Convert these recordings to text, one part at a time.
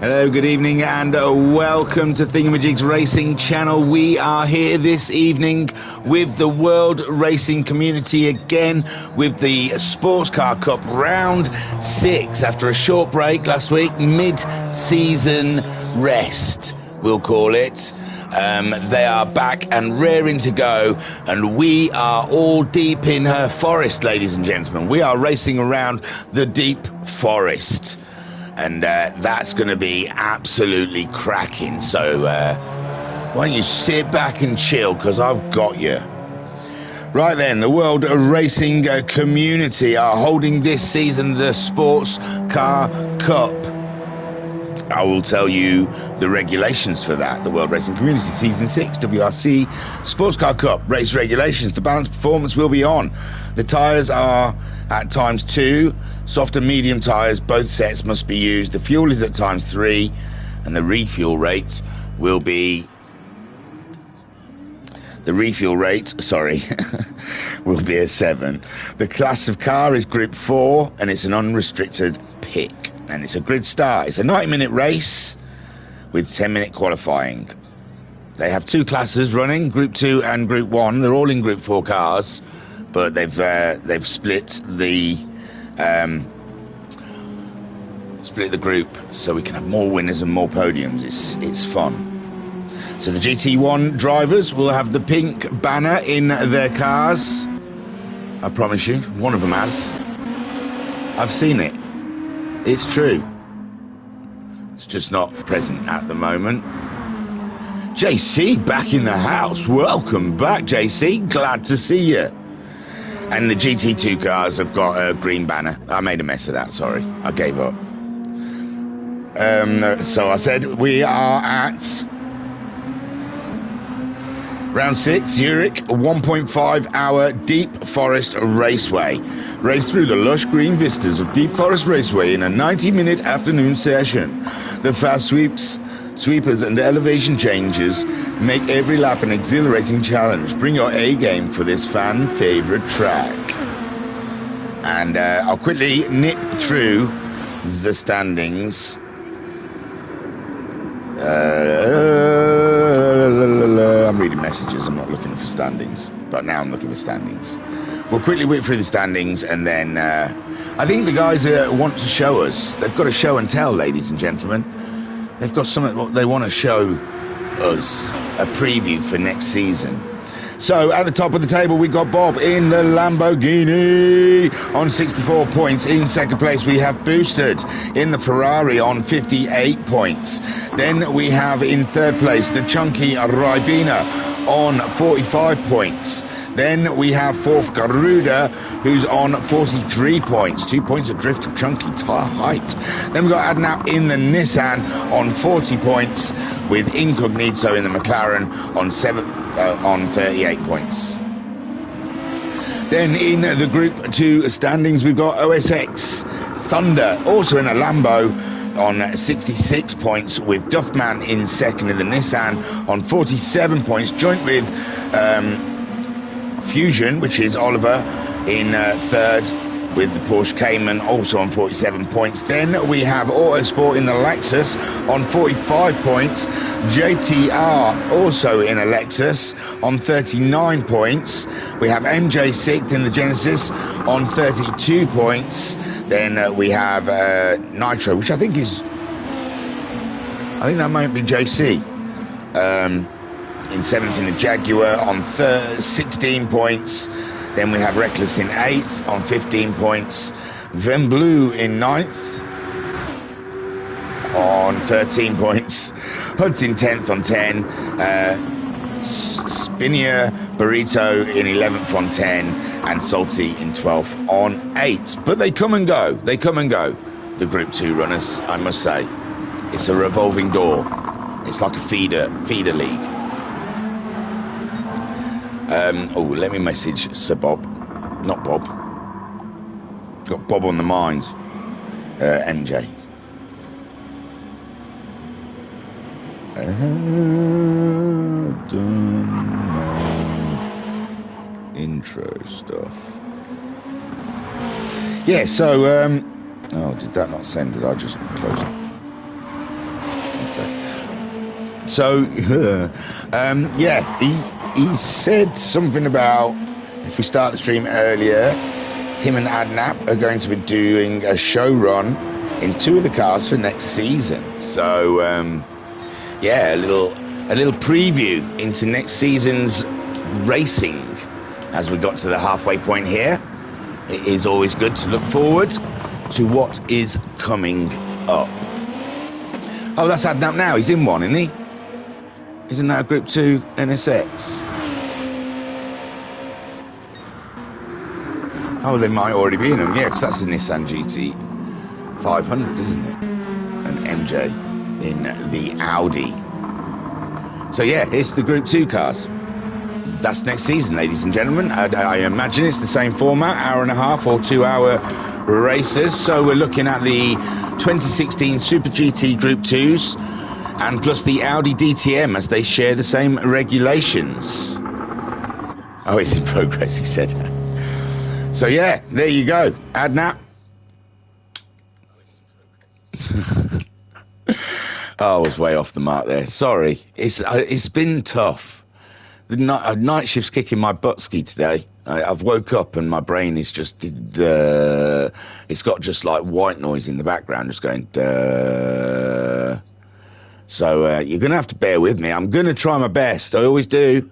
Hello, good evening, and welcome to Thingamajig's Racing Channel. We are here this evening with the World Racing Community again with the Sports Car Cup Round 6 after a short break last week, mid-season rest, we'll call it. They are back and raring to go, and we are all deep in her forest, ladies and gentlemen. We are racing around the deep forest. And that's going to be absolutely cracking. So why don't you sit back and chill, because I've got you. Right then, the World Racing Community are holding this season the Sports Car Cup. I will tell you the regulations for that. The World Racing Community Season 6 WRC Sports Car Cup race regulations. The balance performance will be on. The tyres are at times 2, soft and medium tyres, both sets must be used. The fuel is at times 3, and the refuel rate will be will be a 7. The class of car is Group 4, and it's an unrestricted pick, and it's a grid start. It's a 90-minute race with 10-minute qualifying. They have 2 classes running, Group 2 and Group 1. They're all in Group 4 cars, but they've split the group so we can have more winners and more podiums. It's fun. So the GT1 drivers will have the pink banner in their cars. I promise you, one of them has. I've seen it. It's true. It's just not present at the moment. JC back in the house. Welcome back, JC. Glad to see you. And the GT2 cars have got a green banner. I made a mess of that, sorry. I gave up. So I said we are at Round 6, Zurich, 1.5 hour Deep Forest Raceway. Race through the lush green vistas of Deep Forest Raceway in a 90-minute afternoon session. The fast sweepers and elevation changes make every lap an exhilarating challenge. Bring your A game for this fan favorite track. And I'll quickly nip through the standings. I'm reading messages, I'm not looking for standings, but now I'm looking for standings. We'll quickly whip through the standings, and then I think the guys want to show us. They've got a show and tell, ladies and gentlemen. They've got something they want to show us, a preview for next season. So at the top of the table, we got Bob in the Lamborghini on 64 points. In second place, we have Boosted in the Ferrari on 58 points. Then we have in third place the Chunky Ribena on 45 points. Then we have fourth Garuda, who's on 43 points. 2 points adrift of Chunky height. Then we've got Adnap in the Nissan on 40 points, with Incognito in the McLaren on 38 points. Then in the Group 2 standings, we've got OSX Thunder, also in a Lambo, on 66 points, with Duffman in second in the Nissan on 47 points, joint with Fusion, which is Oliver, in third, with the Porsche Cayman also on 47 points. Then we have Autosport in the Lexus on 45 points. JTR also in a Lexus on 39 points. We have MJ 6th in the Genesis on 32 points. Then we have Nitro, which I think that might be JC. In 7th in the Jaguar on 16 points. Then we have Reckless in 8th on 15 points. Vemblue in 9th on 13 points. Hud's in 10th on 10. Spinia Burrito in 11th on 10. And Salty in 12th on 8. But they come and go. They come and go. The Group 2 runners, I must say. It's a revolving door. It's like a feeder league. Let me message Sir Bob. Not Bob. Got Bob on the mind. MJ. Intro stuff. Yeah, so, oh, did that not send? Did I just close it? So, yeah, he said something about if we start the stream earlier, him and Adnap are going to be doing a show run in 2 of the cars for next season. So, yeah, a little preview into next season's racing as we got to the halfway point here. It is always good to look forward to what is coming up. Oh, that's Adnap now. He's in one, isn't he? Isn't that a Group 2 NSX? Oh, they might already be in them. Yeah, because that's the Nissan GT500, isn't it? An MJ in the Audi. So yeah, it's the Group 2 cars. That's next season, ladies and gentlemen. I imagine it's the same format, hour and a half or 2-hour races. So we're looking at the 2016 Super GT Group 2s and plus the Audi DTM as they share the same regulations. Oh, it's in progress, he said. So yeah, there you go. Adnap. Oh, I was way off the mark there. Sorry. It's been tough. The night shift's kicking my butt-ski today. I've woke up and my brain is just... it's got just like white noise in the background, just going... So you're going to have to bear with me. I'm going to try my best. I always do.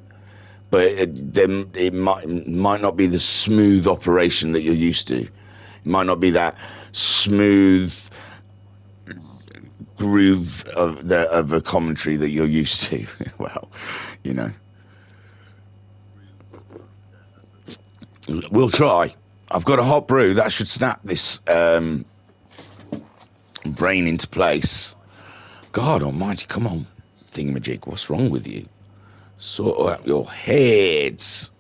But it might not be the smooth operation that you're used to. It might not be that smooth groove of a commentary that you're used to. Well, you know. We'll try. I've got a hot brew that should snap this brain into place. God almighty, come on, thingamajig, what's wrong with you? Sort out your heads.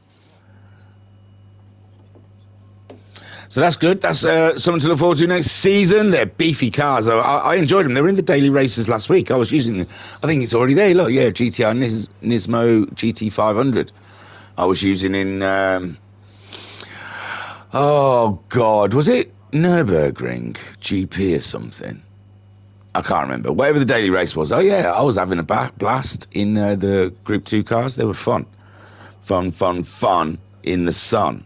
So that's good. That's something to look forward to next season. They're beefy cars. I enjoyed them. They were in the daily races last week. I was using them. I think it's already there. Look, yeah, GTR Nismo GT500. I was using in... oh, God. Was it Nürburgring GP or something? I can't remember. Whatever the daily race was. Oh, yeah, I was having a blast in the Group 2 cars. They were fun. Fun in the sun.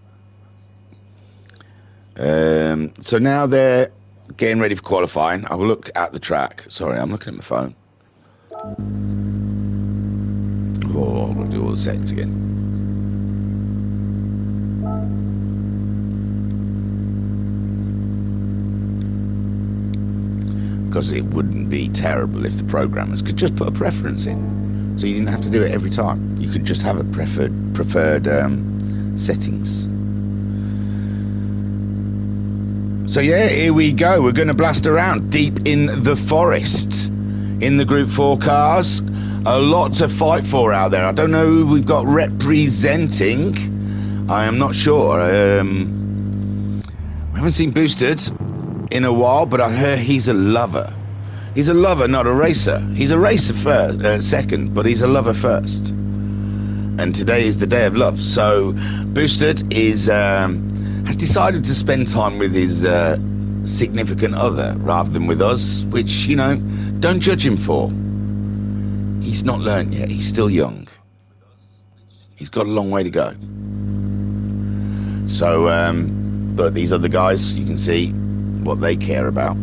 So now they're getting ready for qualifying. I'll look at the track. Sorry, I'm looking at my phone. Oh, I'll do all the settings again. Because it wouldn't be terrible if the programmers could just put a preference in, so you didn't have to do it every time. You could just have a preferred settings. So yeah, here we go. We're going to blast around deep in the forest in the Group 4 cars. A lot to fight for out there. I don't know who we've got representing. I am not sure. We haven't seen Boosted in a while, but I heard he's a lover. He's a lover, not a racer. He's a racer first, second, but he's a lover first. And today is the day of love. So Boosted is has decided to spend time with his significant other rather than with us, which, you know, don't judge him for. He's not learnt yet. He's still young. He's got a long way to go. So, but these other guys, you can see what they care about.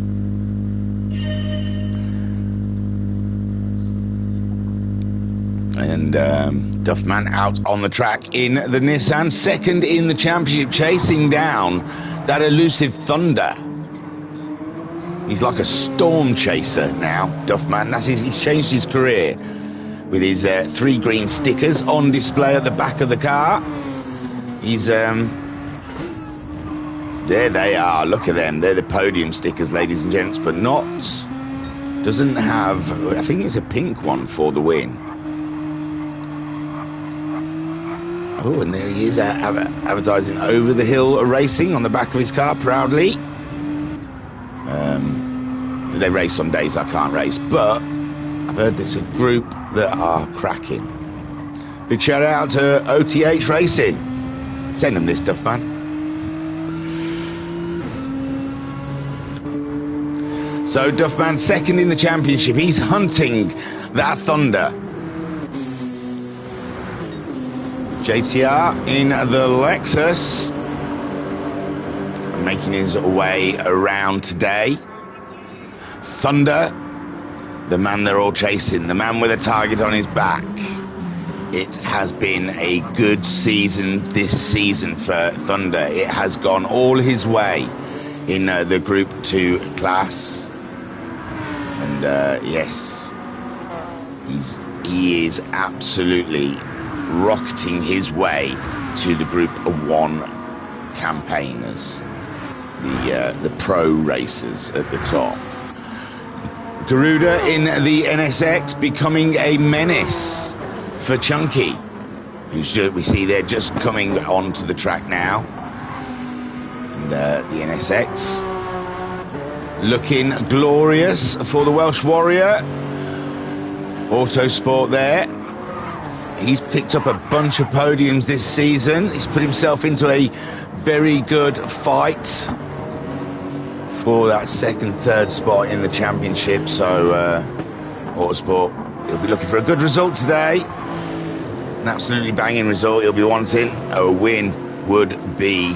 And Duffman out on the track in the Nissan, second in the championship, chasing down that elusive Thunder. He's like a storm chaser now, Duffman. He's changed his career with his 3 green stickers on display at the back of the car. He's there they are, look at them. They're the podium stickers, ladies and gents, but doesn't have, I think it's a pink one for the win. Oh, and there he is, advertising Over the Hill Racing on the back of his car, proudly. They race on days I can't race, but I've heard there's a group that are cracking. Big shout out to OTH Racing. Send them this stuff, man. So Duffman second in the championship. He's hunting that Thunder. JTR in the Lexus, making his way around today. Thunder, the man they're all chasing, the man with a target on his back. It has been a good season this season for Thunder. It has gone all his way in the Group 2 class. And yes, he is absolutely rocketing his way to the Group 1 campaigners, the pro racers at the top. Garuda in the NSX becoming a menace for Chunky, who's we see they're just coming onto the track now. And the NSX looking glorious for the Welsh Warrior. Autosport there. He's picked up a bunch of podiums this season. He's put himself into a very good fight for that second, third spot in the championship. So Autosport, he'll be looking for a good result today. An absolutely banging result he'll be wanting. A win would be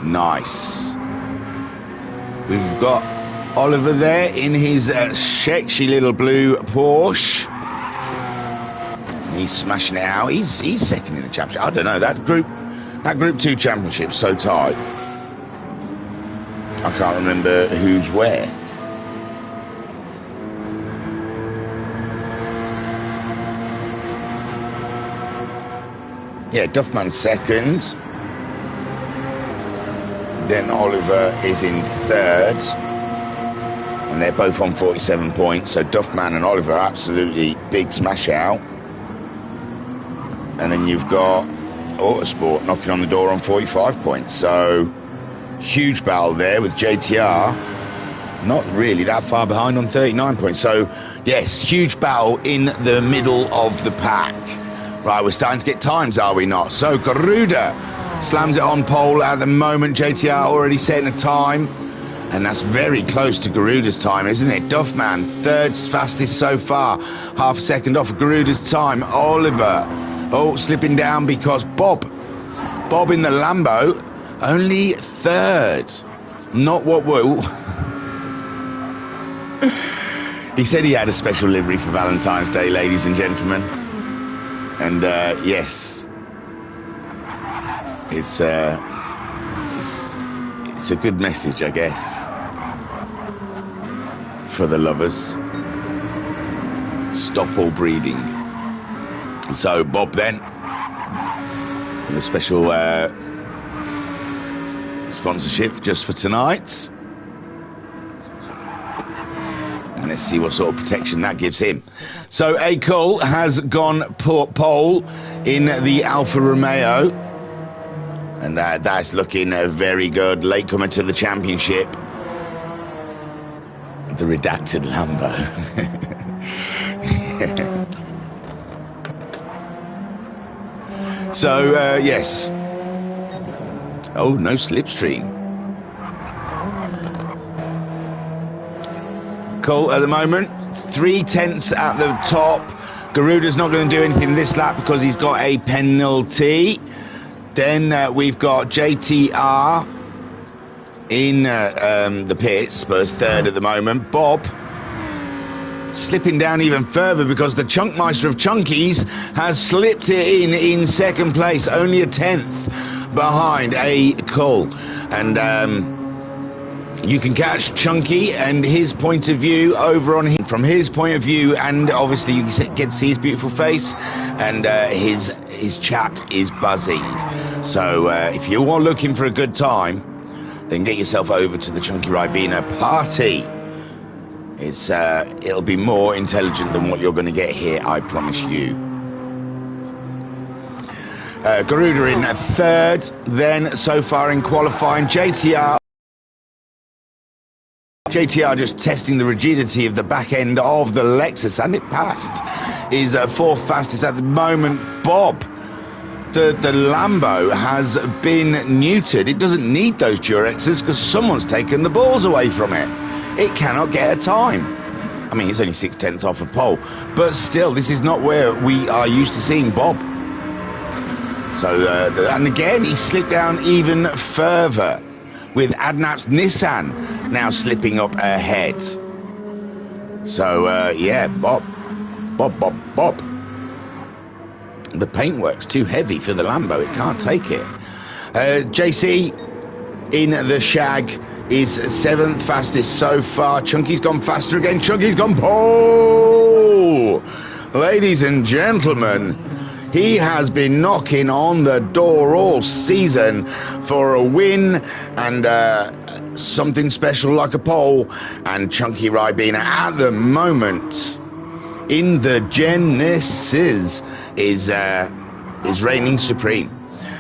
nice. We've got Oliver there in his sexy little blue Porsche. He's smashing it out. He's second in the championship. I don't know, that Group 2 championship's so tight. I can't remember who's where. Yeah, Duffman's second. Then Oliver is in third. And they're both on 47 points. So Duffman and Oliver, absolutely big smash out. And then you've got Autosport knocking on the door on 45 points. So huge battle there with JTR not really that far behind on 39 points. So yes, huge battle in the middle of the pack. Right, we're starting to get times, are we not? So Garuda slams it on pole at the moment. JTR already setting a time, and that's very close to Garuda's time, isn't it? Duffman, third fastest so far, half a second off Garuda's time. Oliver, slipping down because Bob in the Lambo, only third. Not what will. He said he had a special livery for Valentine's Day, ladies and gentlemen. And yes, it's a good message, I guess, for the lovers. Stop all breeding. So Bob then, with a special sponsorship just for tonight. And let's see what sort of protection that gives him. So A. Cole has gone pole in the Alfa Romeo. And that's looking very good. Late comer to the championship. The redacted Lambo. So, yes. Oh, no slipstream. Cole at the moment, 3/10 at the top. Garuda's not going to do anything this lap because he's got a penalty. Then we've got JTR in the pits, but third at the moment. Bob slipping down even further because the Chunkmeister of Chunkies has slipped it in second place, only a 10th behind A. Cole. And you can catch Chunky and his point of view over on him, from his point of view, and obviously you get to see his beautiful face, and his chat is buzzing. So if you are looking for a good time, then get yourself over to the Chunky Ribena party. It'll be more intelligent than what you're going to get here, I promise you. Garuda in third, then so far in qualifying. JTR just testing the rigidity of the back end of the Lexus, and it passed. Is fourth fastest at the moment. Bob, the Lambo has been neutered. It doesn't need those Durexes because someone's taken the balls away from it. It cannot get a time. I mean, it's only 6/10 off a pole, but still, this is not where we are used to seeing Bob. So, and again, he slipped down even further, with Adnap's Nissan now slipping up ahead. So, yeah, Bob. The paintwork's too heavy for the Lambo, it can't take it. JC in the Shag is 7th fastest so far. Chunky's gone faster again. Chunky's gone pole! Ladies and gentlemen, he has been knocking on the door all season for a win and something special like a pole. And Chunky Ribena at the moment in the Genesis is reigning supreme.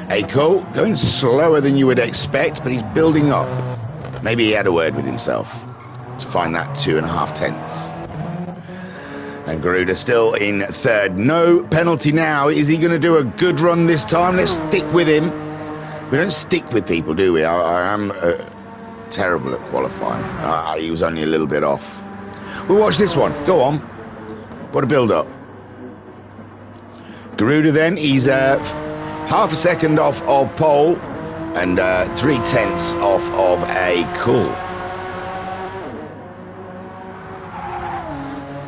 Hey, cool, going slower than you would expect, but he's building up. Maybe he had a word with himself to find that 2.5 tenths. And Garuda still in 3rd. No penalty now. Is he going to do a good run this time? Let's stick with him. We don't stick with people, do we? I am terrible at qualifying. He was only a little bit off. We'll watch this one. Go on. What a build-up. Garuda then, he's half a second off of pole and 3/10 off of a cool.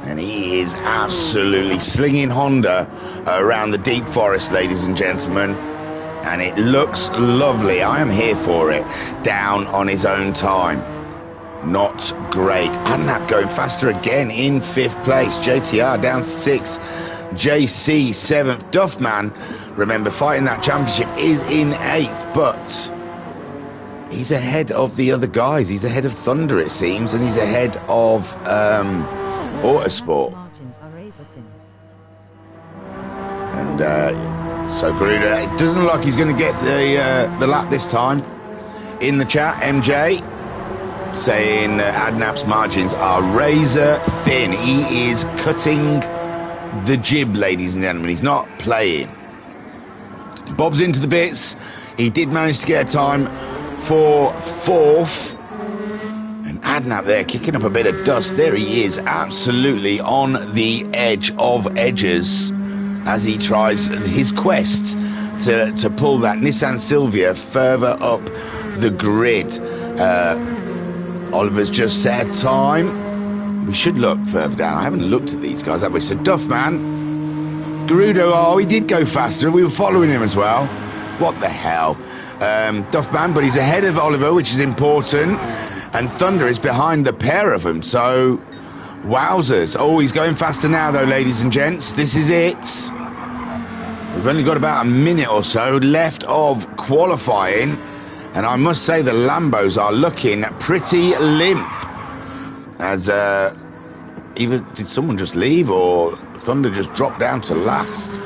And he is absolutely slinging Honda around the deep forest, ladies and gentlemen. And it looks lovely. I am here for it. Down on his own time. Not great. Adnap going faster again in 5th place. JTR down 6th. JC 7th. Duffman, remember, fighting that championship, is in 8th, but he's ahead of the other guys. He's ahead of Thunder, it seems, and he's ahead of Autosport. And so Garuda, it doesn't look like he's going to get the lap this time. In the chat, MJ saying Adnap's margins are razor thin. He is cutting the jib, ladies and gentlemen. He's not playing. Bob's into the bits. He did manage to get a time for 4th. And Adnap there kicking up a bit of dust. There he is, absolutely on the edge of edges as he tries his quest to pull that Nissan Silvia further up the grid. Oliver's just set time. We should look further down. I haven't looked at these guys, have we? So Duffman, Garuda, oh, he did go faster. We were following him as well. What the hell? Duffman, but he's ahead of Oliver, which is important. And Thunder is behind the pair of them. So, wowzers. Oh, he's going faster now, though, ladies and gents. This is it. We've only got about a minute or so left of qualifying. And I must say the Lambos are looking pretty limp. As either did someone just leave or Thunder just dropped down to last.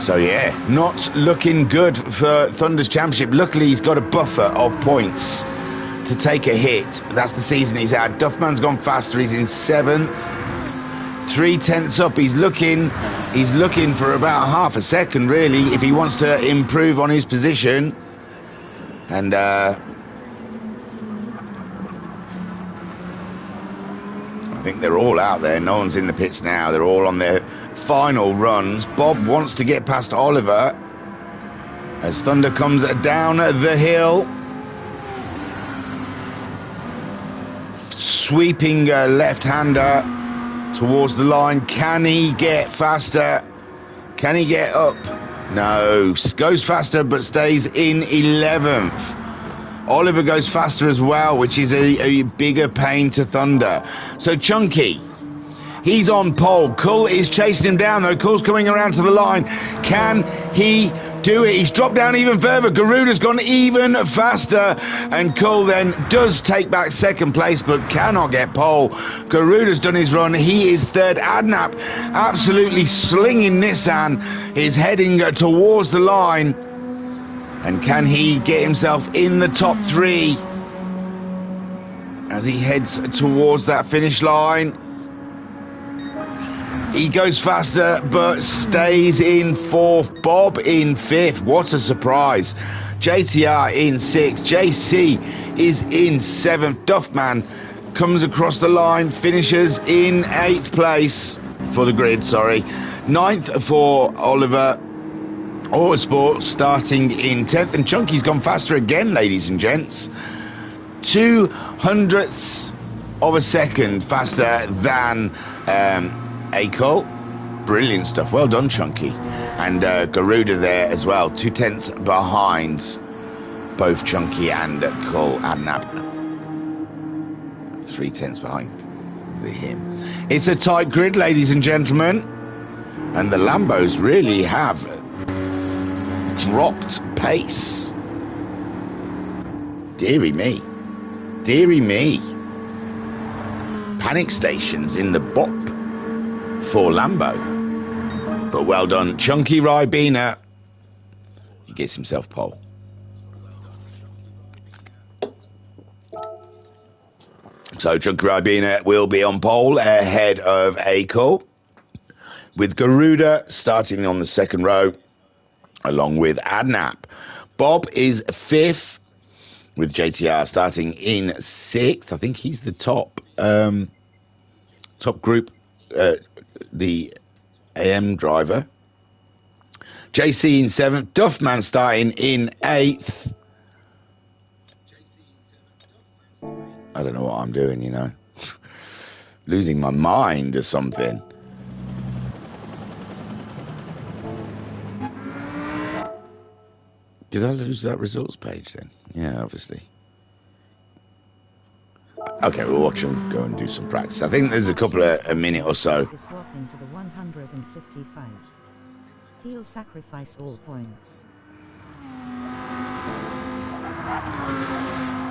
So yeah, not looking good for Thunder's championship. Luckily he's got a buffer of points to take a hit. That's the season he's had. Duffman's gone faster, he's in 7th. 3/10 up. He's looking for about half a second really if he wants to improve on his position. And I think they're all out there. No one's in the pits now. They're all on their final runs. Bob wants to get past Oliver as Thunder comes down the hill. Sweeping left-hander towards the line. Can he get faster? Can he get up? No. Goes faster but stays in 11th. Oliver goes faster as well, which is a bigger pain to Thunder. So Chunky, he's on pole. Kull is chasing him down though. Kull's coming around to the line. Can he do it? He's dropped down even further. Garuda's gone even faster. And Kull then does take back 2nd place but cannot get pole. Garuda's done his run. He is 3rd. Adnap absolutely slinging Nissan is heading towards the line. And can he get himself in the top 3 as he heads towards that finish line? He goes faster but stays in 4th. Bob in 5th. What a surprise. JTR in 6th. JC is in 7th. Duffman comes across the line, finishes in 8th place for the grid, sorry. 9th for Oliver Autosport, starting in 10th. And Chunky's gone faster again, ladies and gents. 200ths of a second faster than Acol. Brilliant stuff. Well done, Chunky. And Garuda there as well. 2/10 behind both Chunky and Cole Adnab. 3/10 behind him. It's a tight grid, ladies and gentlemen. And the Lambos really have dropped pace. Deary me. Deary me. Panic stations in the bop for Lambo. But well done, Chunky Ribena. He gets himself pole. So Chunky Ribena will be on pole ahead of Acol, with Garuda starting on the second row, along with Adnap. Bob is 5th, with JTR starting in 6th. I think he's the top group, the AM driver. JC in 7th. Duffman starting in 8th. I don't know what I'm doing, you know. Losing my mind or something. Did I lose that results page then? Yeah, obviously. Okay, we'll watch them go and do some practice. I think there's a couple of a minute or so. Swapping to the 155. He'll sacrifice all points.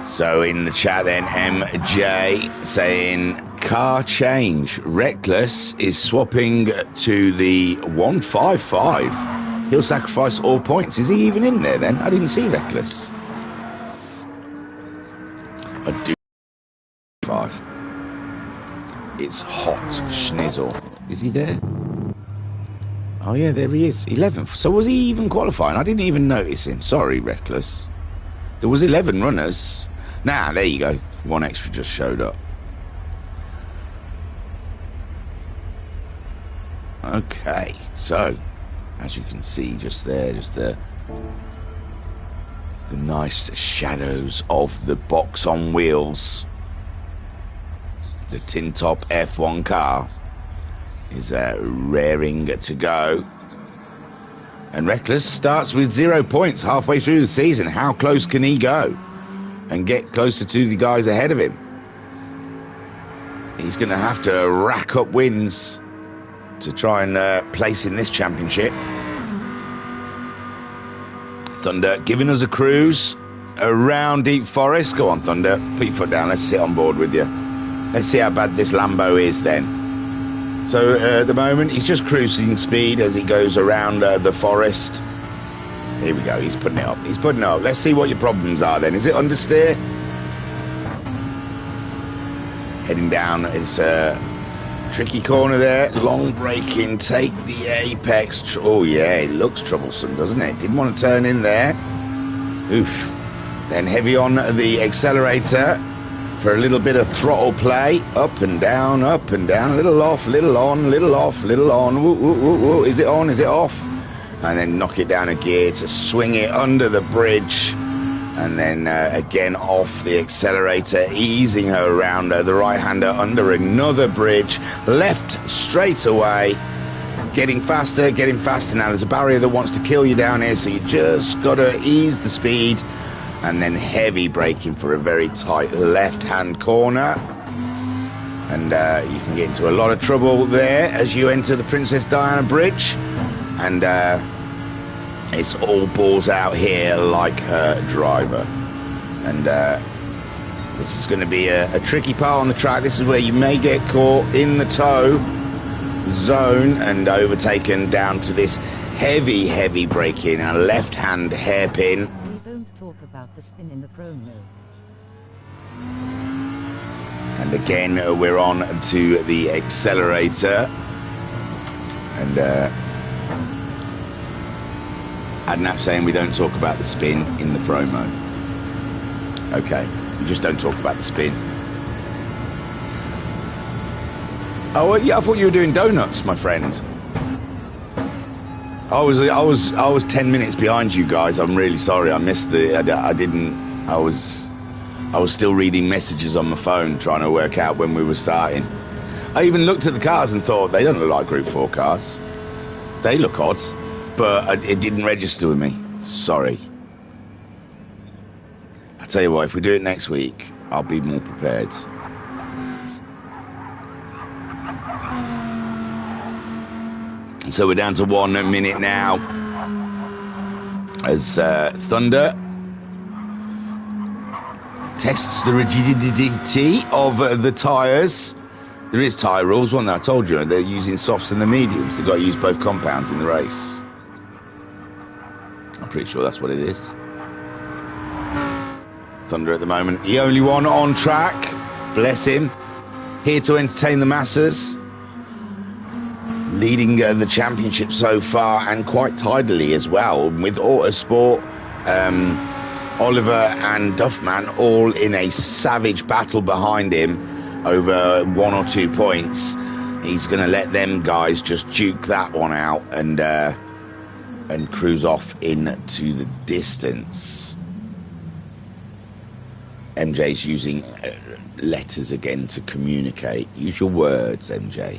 So in the chat then, MJ saying car change. Reckless is swapping to the 155. He'll sacrifice all points. Is he even in there then? I didn't see Reckless. I do. 5. It's hot schnizzle. Is he there? Oh yeah, there he is. 11th. So was he even qualifying? I didn't even notice him. Sorry, Reckless. There was 11 runners. Nah, there you go. One extra just showed up. Okay, so as you can see just there, just the nice shadows of the box on wheels. The tin top F1 car is raring to go. And Reckless starts with 0 points halfway through the season. How close can he go and get closer to the guys ahead of him? He's going to have to rack up wins to try and place in this championship. Thunder giving us a cruise around Deep Forest. Go on, Thunder. Put your foot down. Let's sit on board with you. Let's see how bad this Lambo is then. So at the moment, he's just cruising speed as he goes around the forest. Here we go. He's putting it up. He's putting it up. Let's see what your problems are then. Is it understeer? Heading down. It's a tricky corner there. Long braking. Take the apex. Oh, yeah. It looks troublesome, doesn't it? Didn't want to turn in there. Oof. Then heavy on the accelerator for a little bit of throttle play. Up and down, up and down. A little off, little on, little off, little on. Woo, woo, woo, woo. Is it on? Is it off? And then knock it down a gear to swing it under the bridge. And then again off the accelerator, easing her around the right-hander under another bridge. Left straight away. Getting faster, getting faster. Now there's a barrier that wants to kill you down here, so you just got to ease the speed. And then heavy braking for a very tight left-hand corner. And you can get into a lot of trouble there as you enter the Princess Diana Bridge. And it's all balls out here like her driver. And this is going to be a tricky part on the track. This is where you may get caught in the tow zone and overtaken down to this heavy, heavy braking. A left-hand hairpin. Talk about the spin in the promo. And again we're on to the accelerator, and Adnap saying we don't talk about the spin in the promo. Okay, we just don't talk about the spin. Oh yeah, I thought you were doing donuts, my friend. I was 10 minutes behind you guys. I'm really sorry. I missed the. I didn't. I was still reading messages on my phone, trying to work out when we were starting. I even looked at the cars and thought they don't look like Group 4 cars. They look odd, but it didn't register with me. Sorry. I tell you what, if we do it next week, I'll be more prepared. So we're down to 1 minute now as Thunder tests the rigidity of the tyres. There is tyre rules, wasn't there? I told you, they're using softs and the mediums. They've got to use both compounds in the race. I'm pretty sure that's what it is. Thunder at the moment, the only one on track. Bless him. Here to entertain the masses. Leading the championship so far, and quite tidily as well, with Autosport, Oliver and Duffman all in a savage battle behind him over 1 or 2 points. He's going to let them guys just duke that one out and cruise off into the distance. MJ's using letters again to communicate. Use your words, MJ.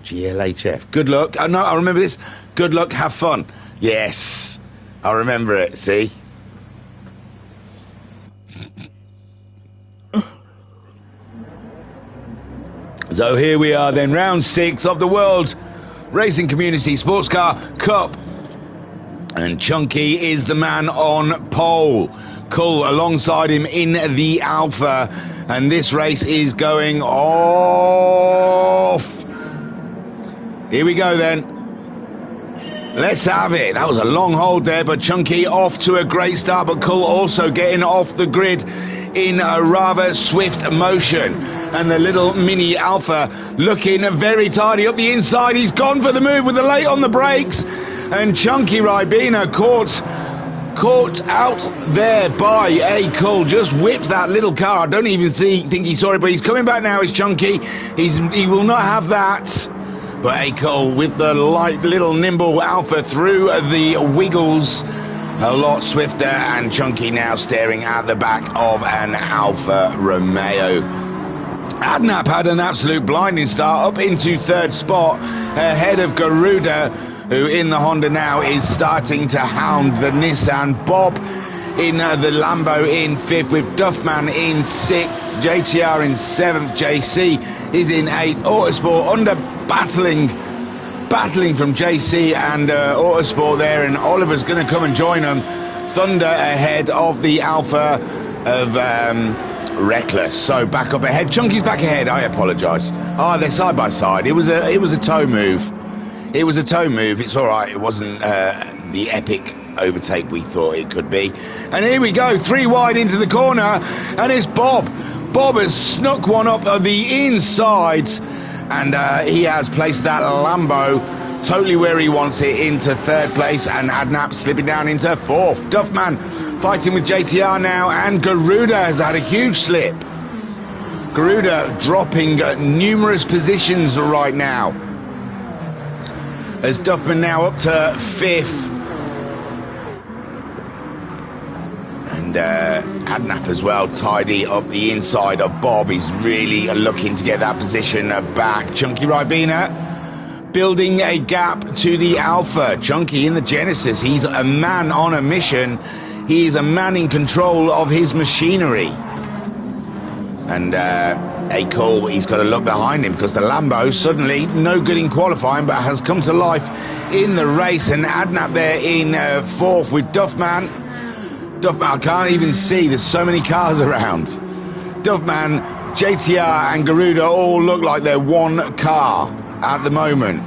GLHF. Good luck. Oh, no, I remember this. Good luck, have fun. Yes, I remember it, see? So here we are then, round 6 of the World Racing Community Sports Car Cup. And Chunky is the man on pole. Cull alongside him in the Alpha. And this race is going off. Here we go then. Let's have it. That was a long hold there, but Chunky off to a great start, but Cull also getting off the grid in a rather swift motion. And the little mini Alpha looking very tidy up the inside. He's gone for the move with the late on the brakes. And Chunky Ribena caught out there by a Cull. Just whipped that little car. I don't even think he saw it, but he's coming back now. Is Chunky. He will not have that. But A. Cole with the light little nimble Alpha through the wiggles a lot swifter, and Chunky now staring at the back of an Alfa Romeo. Adnap had an absolute blinding start up into 3rd spot ahead of Garuda, who in the Honda now is starting to hound the Nissan. Bob in the Lambo in 5th, with Duffman in 6th, JTR in 7th, JC is in 8th. Autosport under battling from JC and Autosport there, and Oliver's going to come and join them. Thunder ahead of the Alpha of Reckless. So back up ahead. Chunky's back ahead. I apologise. Oh, they're side by side. It was a toe move. It was a toe move. It's all right. It wasn't the epic overtake we thought it could be. And here we go, 3 wide into the corner, and it's Bob. Bob has snuck one up on the inside, and he has placed that Lambo totally where he wants it, into 3rd place, and Adnap slipping down into 4th. Duffman fighting with JTR now, and Garuda has had a huge slip. Garuda dropping numerous positions right now, as Duffman now up to 5th. And Adnap as well, tidy up the inside of Bob. He's really looking to get that position back. Chunky Ribena building a gap to the Alpha. Chunky in the Genesis. He's a man on a mission. He is a man in control of his machinery. And A. Cole, he's got to look behind him, because the Lambo suddenly no good in qualifying, but has come to life in the race. And Adnap there in 4th with Duffman. I can't even see, there's so many cars around. Duffman, JTR and Garuda all look like they're one car at the moment.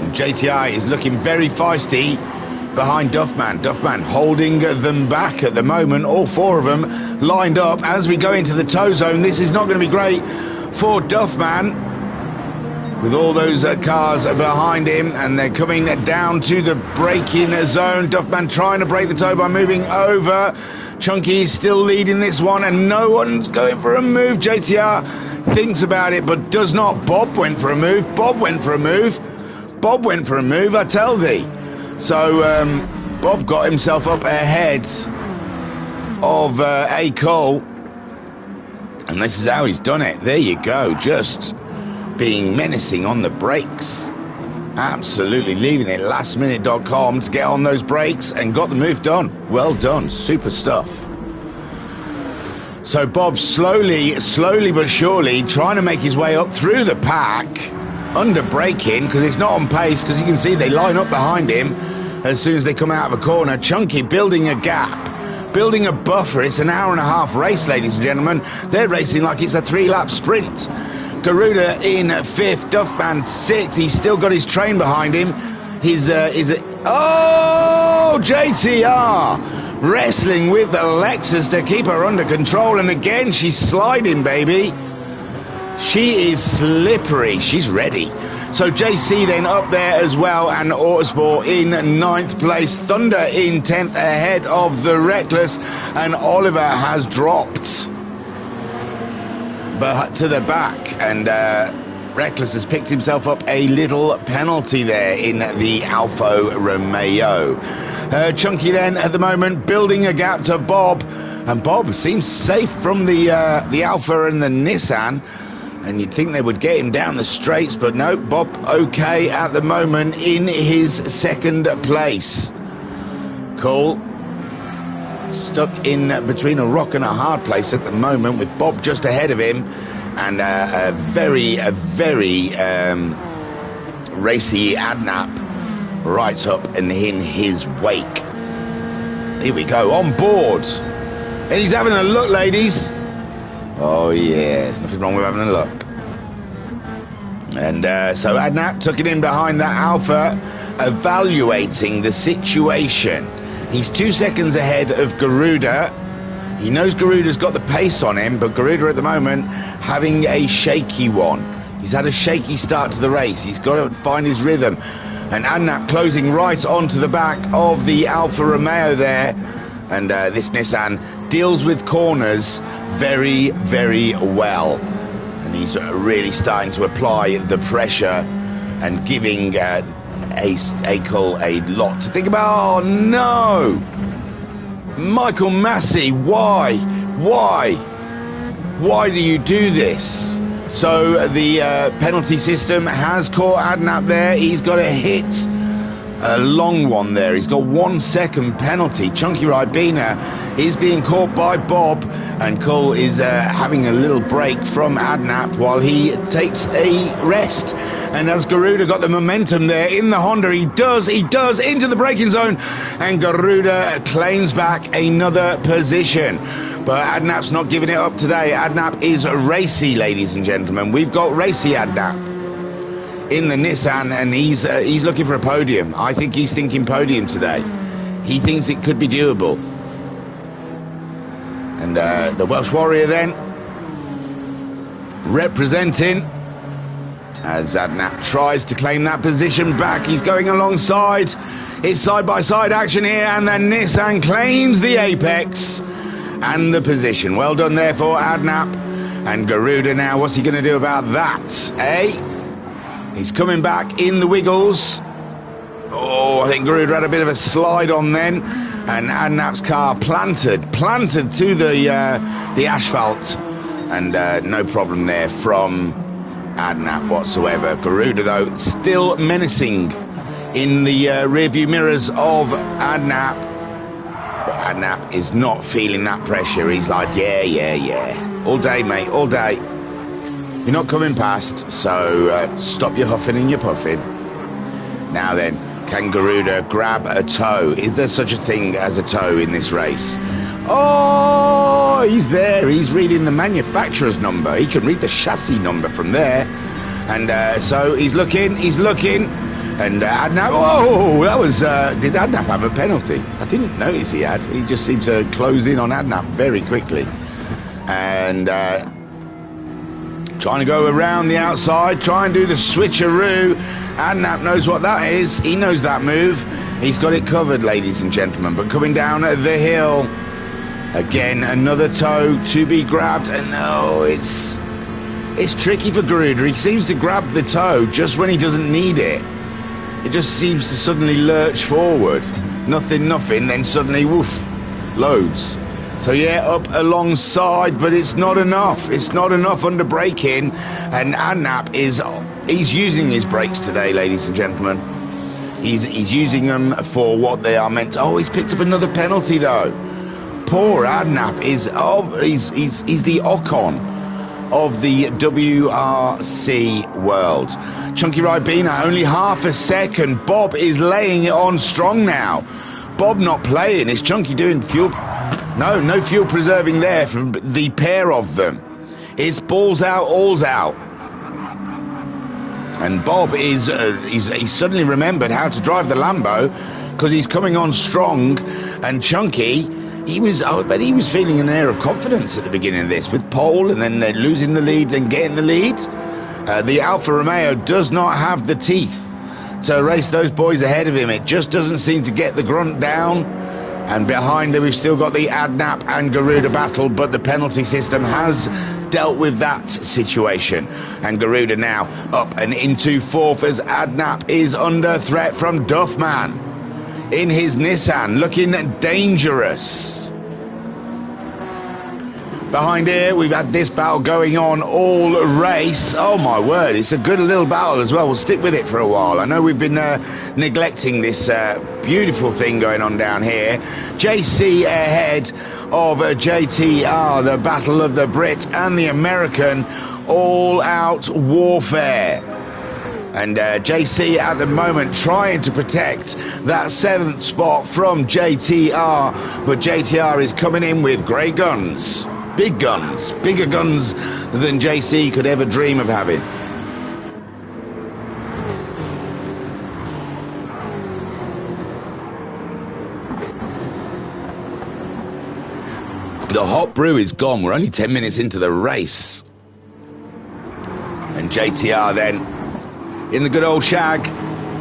And JTR is looking very feisty behind Duffman. Duffman holding them back at the moment, all 4 of them lined up as we go into the tow zone. This is not going to be great for Duffman, with all those cars behind him, and they're coming down to the braking zone. Duffman trying to break the toe by moving over. Chunky is still leading this one, and no one's going for a move. JTR thinks about it, but does not. Bob went for a move. Bob went for a move. Bob went for a move, I tell thee. So Bob got himself up ahead of A. Cole, and this is how he's done it. There you go, just being menacing on the brakes, absolutely leaving it lastminute.com to get on those brakes and got the move done. Well done, super stuff. So Bob slowly but surely trying to make his way up through the pack, under braking because it's not on pace, because you can see they line up behind him as soon as they come out of a corner. Chunky building a gap, building a buffer. It's an hour and a half race, ladies and gentlemen. They're racing like it's a 3-lap sprint. Garuda in 5th, Duffman 6th. He's still got his train behind him. Oh, JTR wrestling with the Lexus to keep her under control, and again she's sliding, baby. She is slippery. She's ready. So JC then up there as well, and Autosport in 9th place. Thunder in 10th ahead of the Reckless, and Oliver has dropped but to the back, and Reckless has picked himself up a little penalty there in the Alfa Romeo. Chunky then at the moment building a gap to Bob, and Bob seems safe from the Alfa and the Nissan, and you'd think they would get him down the straights, but no, Bob okay at the moment in his 2nd place. Cool. Stuck in between a rock and a hard place at the moment, with Bob just ahead of him, and a very racy Adnap right up and in his wake. Here we go, on board, and he's having a look, ladies. Oh yeah, there's nothing wrong with having a look. And so Adnap took it in behind that Alfa, evaluating the situation. He's 2 seconds ahead of Garuda. He knows Garuda's got the pace on him, but Garuda at the moment having a shaky one. He's had a shaky start to the race. He's got to find his rhythm. And Adnap closing right onto the back of the Alfa Romeo there. And this Nissan deals with corners very well. And he's really starting to apply the pressure and giving Akel a lot to think about. Oh no! Michael Massey, why do you do this? So the penalty system has caught Adnap there. He's got a hit, a long one there. He's got 1 second penalty. Chunky Ribena is being caught by Bob, and Cole is having a little break from Adnap while he takes a rest. And as Garuda got the momentum there in the Honda, he does into the braking zone, and Garuda claims back another position. But Adnap's not giving it up today. Adnap is racy, ladies and gentlemen. We've got racy Adnap in the Nissan, and he's looking for a podium. I think he's thinking podium today. He thinks it could be doable. And the Welsh Warrior then representing, as Adnap tries to claim that position back. He's going alongside. It's side-by-side action here, and then Nissan claims the apex and the position. Well done there for Adnap. And Garuda now, what's he going to do about that, eh? He's coming back in the wiggles. Oh, I think Garuda had a bit of a slide on then, and Adnap's car planted to the asphalt, and no problem there from Adnap whatsoever. Garuda though still menacing in the rearview mirrors of Adnap, but Adnap is not feeling that pressure. He's like, yeah, all day, mate, all day. You're not coming past, so stop your huffing and your puffing. Now then, can Garuda grab a toe? Is there such a thing as a toe in this race? Oh, he's there. He's reading the manufacturer's number. He can read the chassis number from there. And so he's looking. And Adnap, oh, that was, did Adnap have a penalty? I didn't notice he had. He just seems to close in on Adnap very quickly. And Trying to go around the outside, try and do the switcheroo. Adnap knows what that is. He knows that move. He's got it covered, ladies and gentlemen. But coming down the hill, again, another toe to be grabbed. And no, it's tricky for Garuda. He seems to grab the toe just when he doesn't need it. It just seems to suddenly lurch forward. Nothing, then suddenly, woof, loads. So yeah, up alongside, but it's not enough. It's not enough under braking. And Adnap he's using his brakes today, ladies and gentlemen. He's using them for what they are meant to. Oh, he's picked up another penalty though. Poor Adnap he's the Ocon of the WRC world. Chunky Ribena only half a second. Bob is laying it on strong now. Bob not playing. Is Chunky doing fuel? No fuel preserving there for the pair of them. It's balls out, all's out. And Bob he's suddenly remembered how to drive the Lambo because he's coming on strong. And Chunky, I bet he was feeling an air of confidence at the beginning of this with pole and then losing the lead, then getting the lead. The Alfa Romeo does not have the teeth to race those boys ahead of him. It just doesn't seem to get the grunt down. And behind him, we've still got the Adnap and Garuda battle, but the penalty system has dealt with that situation. And Garuda now up and into fourth as Adnap is under threat from Duffman in his Nissan, looking dangerous. Behind here, we've had this battle going on all race. Oh my word, it's a good little battle as well. We'll stick with it for a while. I know we've been neglecting this beautiful thing going on down here. JC ahead of JTR, the battle of the Brit and the American, all-out warfare. And JC at the moment trying to protect that 7th spot from JTR, but JTR is coming in with great guns. Big guns, bigger guns than JC could ever dream of having. The hot brew is gone. We're only 10 minutes into the race. And JTR then in the good old shag,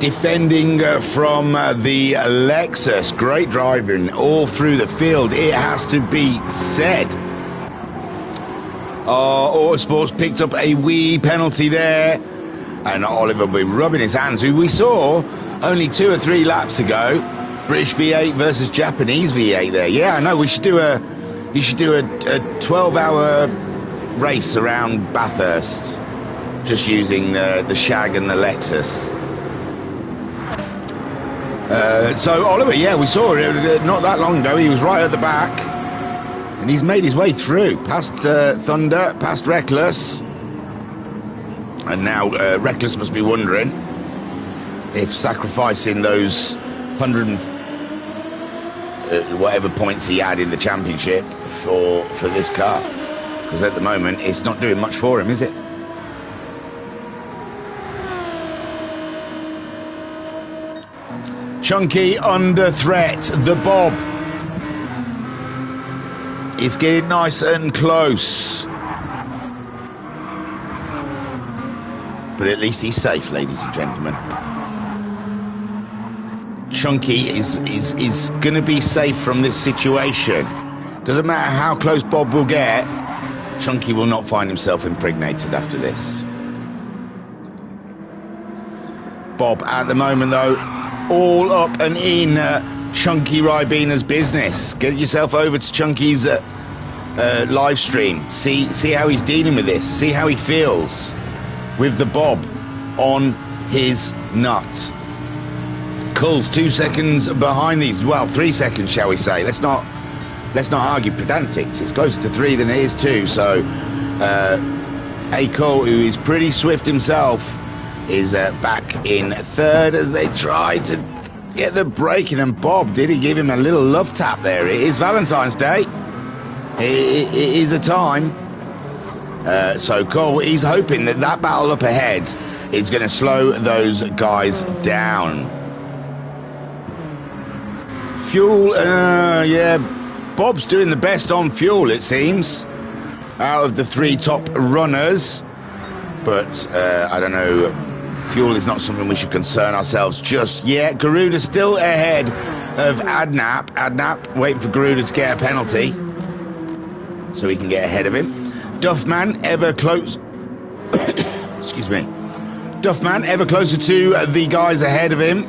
defending from the Lexus. Great driving all through the field, it has to be said. Autosports picked up a wee penalty there, and Oliver will be rubbing his hands, who we saw only 2 or 3 laps ago. British V8 versus Japanese V8 there. Yeah, I know. You should do a 12-hour race around Bathurst, just using the shag and the Lexus. So Oliver, yeah, we saw it not that long ago. He was right at the back. And he's made his way through, past Thunder, past Reckless. And now Reckless must be wondering if sacrificing those 100 whatever points he had in the championship for this car. Because at the moment, it's not doing much for him, is it? Chunky under threat, the Bob. It's getting nice and close. But at least he's safe, ladies and gentlemen. Chunky is going to be safe from this situation. Doesn't matter how close Bob will get, Chunky will not find himself impregnated after this. Bob, at the moment, though, all up and in Chunky Ribena's business. Get yourself over to Chunky's live stream. See how he's dealing with this. See how he feels with the Bob on his nut. Cole's 2 seconds behind these. Well, 3 seconds, shall we say? Let's not argue pedantics. It's closer to 3 than it is 2. So, A. Cole, who is pretty swift himself, is back in 3rd as they try to get the braking. And Bob, did he give him a little love tap there? It is Valentine's Day. It is a time. So Cole, he's hoping that battle up ahead is going to slow those guys down. Fuel, yeah, Bob's doing the best on fuel, it seems, out of the 3 top runners. but I don't know. Fuel is not something we should concern ourselves just yet. Garuda still ahead of Adnap. Adnap waiting for Garuda to get a penalty so he can get ahead of him. Duffman ever close. Excuse me. Duffman ever closer to the guys ahead of him,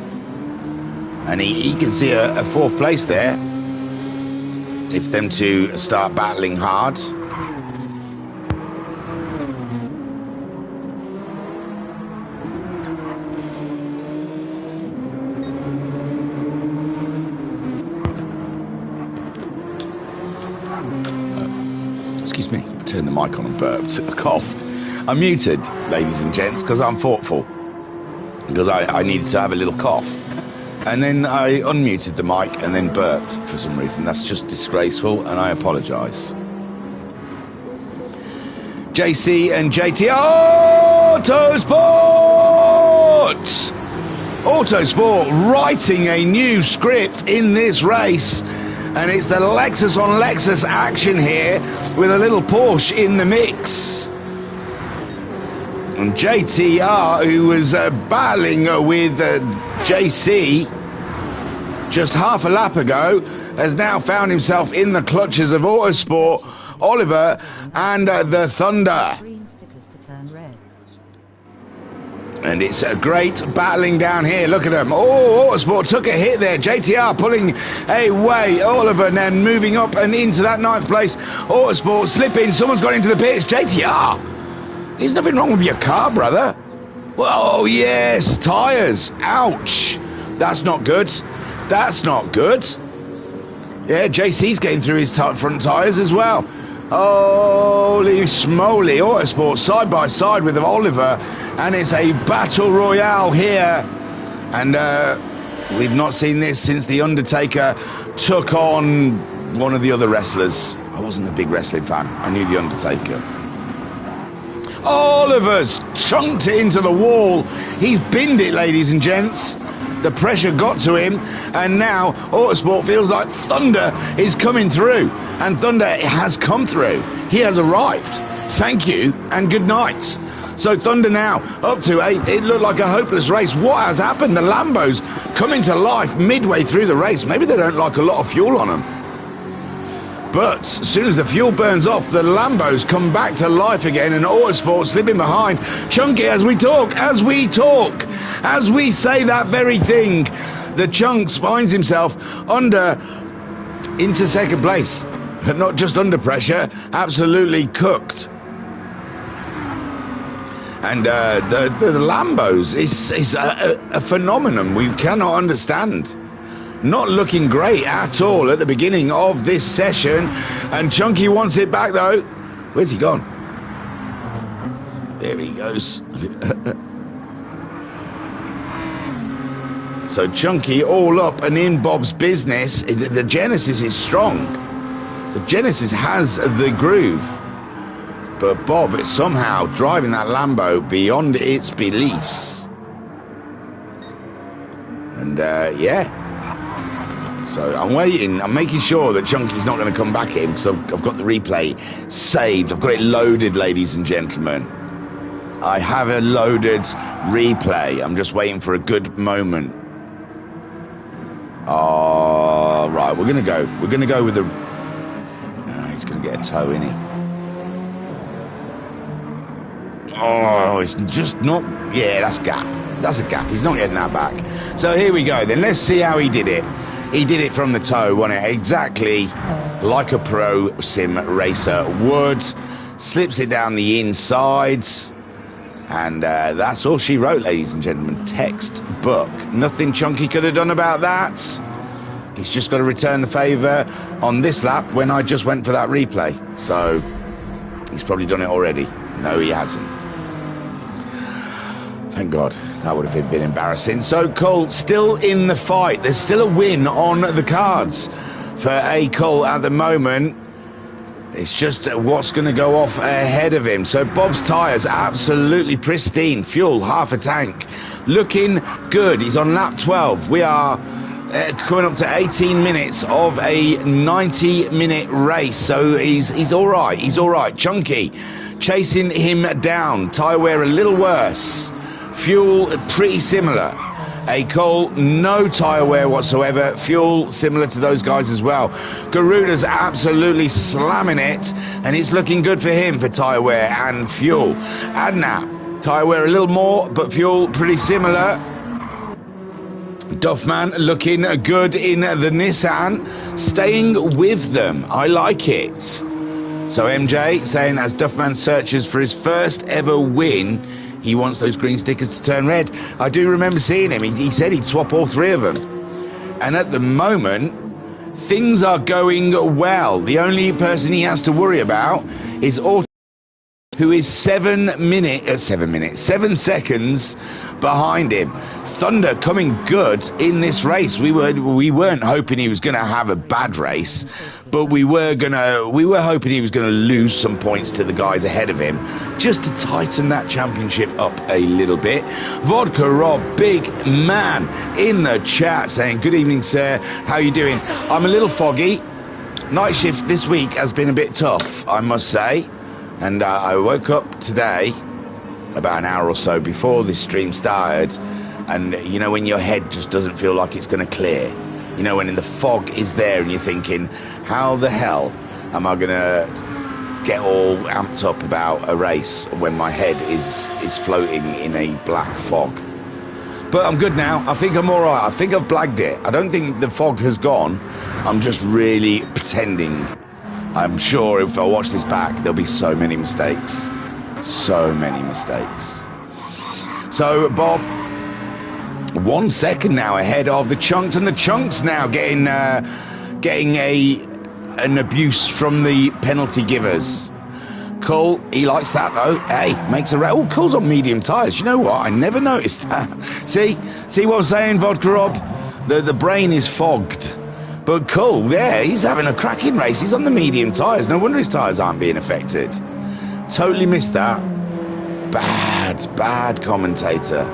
and he can see a fourth place there if them two start battling hard. Excuse me, turned the mic on and burped. I coughed. I'm muted, ladies and gents, because I'm thoughtful. Because I needed to have a little cough. And then I unmuted the mic and then burped for some reason. That's just disgraceful, and I apologise. JC and JT Autosport! Autosport writing a new script in this race. And it's the Lexus on Lexus action here with a little Porsche in the mix. And JTR, who was battling with JC just half a lap ago, has now found himself in the clutches of Autosport, Oliver and the Thunder. Green stickers to turn red. And it's a great battling down here. Look at them. Oh, Autosport took a hit there. JTR pulling away. Oliver then moving up and into that 9th place. Autosport slipping. Someone's got into the pits. JTR. There's nothing wrong with your car, brother. Well, yes. Tyres. Ouch. That's not good. That's not good. Yeah, JC's getting through his front tyres as well. Holy smoly, Autosport side by side with Oliver, and it's a battle royale here. And we've not seen this since The Undertaker took on one of the other wrestlers. I wasn't a big wrestling fan. I knew The Undertaker. Oliver's chunked it into the wall. He's binned it, ladies and gents. The pressure got to him, and now Autosport feels like Thunder is coming through, and Thunder has come through. He has arrived. Thank you and good night. So Thunder now up to 8. It looked like a hopeless race. What has happened? The Lambos coming to life midway through the race. Maybe they don't like a lot of fuel on them. But as soon as the fuel burns off, the Lambos come back to life again, and Autosport slipping behind. Chunky, as we say that very thing, the Chunks finds himself into 2nd place. But not just under pressure, absolutely cooked. And the Lambos is a phenomenon we cannot understand. Not looking great at all at the beginning of this session. And Chunky wants it back, though. Where's he gone? There he goes. So Chunky all up and in Bob's business. The Genesis is strong. The Genesis has the groove. But Bob is somehow driving that Lambo beyond its beliefs. And, yeah. So I'm waiting. I'm making sure that Chunky's not going to come back in, because I've got the replay saved. I've got it loaded, ladies and gentlemen. I have a loaded replay. I'm just waiting for a good moment. Oh, right. We're going to go. We're going to go with the... he's going to get a toe, isn't he? Oh, it's just not... Yeah, that's gap. That's a gap. He's not getting that back. So here we go. Then let's see how he did it. He did it from the toe, wasn't it? Exactly like a pro sim racer would. Slips it down the inside. And that's all she wrote, ladies and gentlemen. Textbook. Nothing Chunky could have done about that. He's just got to return the favour on this lap when I just went for that replay. So he's probably done it already. No, he hasn't. Thank God. That would have been embarrassing. So Cole still in the fight. There's still a win on the cards for A. Cole at the moment. It's just what's going to go off ahead of him. So Bob's tyres absolutely pristine. Fuel, half a tank. Looking good. He's on lap 12. We are coming up to 18 minutes of a 90-minute race. So he's all right. He's all right. Chunky chasing him down. Tyre wear a little worse. Fuel pretty similar. Cole, no tyre wear whatsoever. Fuel similar to those guys as well. Garuda's absolutely slamming it, and it's looking good for him for tyre wear and fuel. Adnap, tyre wear a little more, but fuel pretty similar. Duffman looking good in the Nissan, staying with them. I like it. So MJ saying, as Duffman searches for his first ever win, he wants those green stickers to turn red. I do remember seeing him. He said he'd swap all three of them. And at the moment, things are going well. The only person he has to worry about is Auto, who is 7 seconds behind him. Thunder coming good in this race. We weren't hoping he was going to have a bad race, but we were hoping he was going to lose some points to the guys ahead of him, just to tighten that championship up a little bit. Vodka Rob, big man, in the chat saying, good evening, sir. How you doing? I'm a little foggy. Night shift this week has been a bit tough, I must say. And I woke up today about an hour or so before this stream started, and you know when your head just doesn't feel like it's going to clear, you know, when the fog is there and you're thinking, how the hell am I going to get all amped up about a race when my head is floating in a black fog? But I'm good now. I think I'm all right. I think I've blagged it. I don't think the fog has gone. I'm just really pretending. I'm sure if I watch this back, there'll be so many mistakes. So many mistakes. So, Bob, 1 second now ahead of the Chunks, and the Chunks now getting an abuse from the penalty givers. Cole, he likes that though. Hey, makes a... Oh, Cole's on medium tyres. You know what? I never noticed that. See what I'm saying, Vodka Rob? The brain is fogged. But Cole, yeah, he's having a cracking race. He's on the medium tyres. No wonder his tyres aren't being affected. Totally missed that. Bad commentator.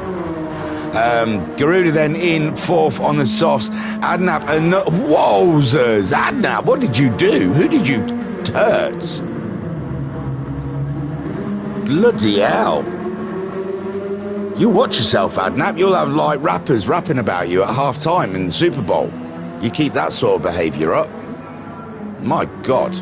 Garuda then in fourth on the softs. Adnap, wowzers! Adnap, what did you do? Who did you hurt? Bloody hell. You watch yourself, Adnap. You'll have like rappers rapping about you at half time in the Super Bowl. You keep that sort of behaviour up. My God.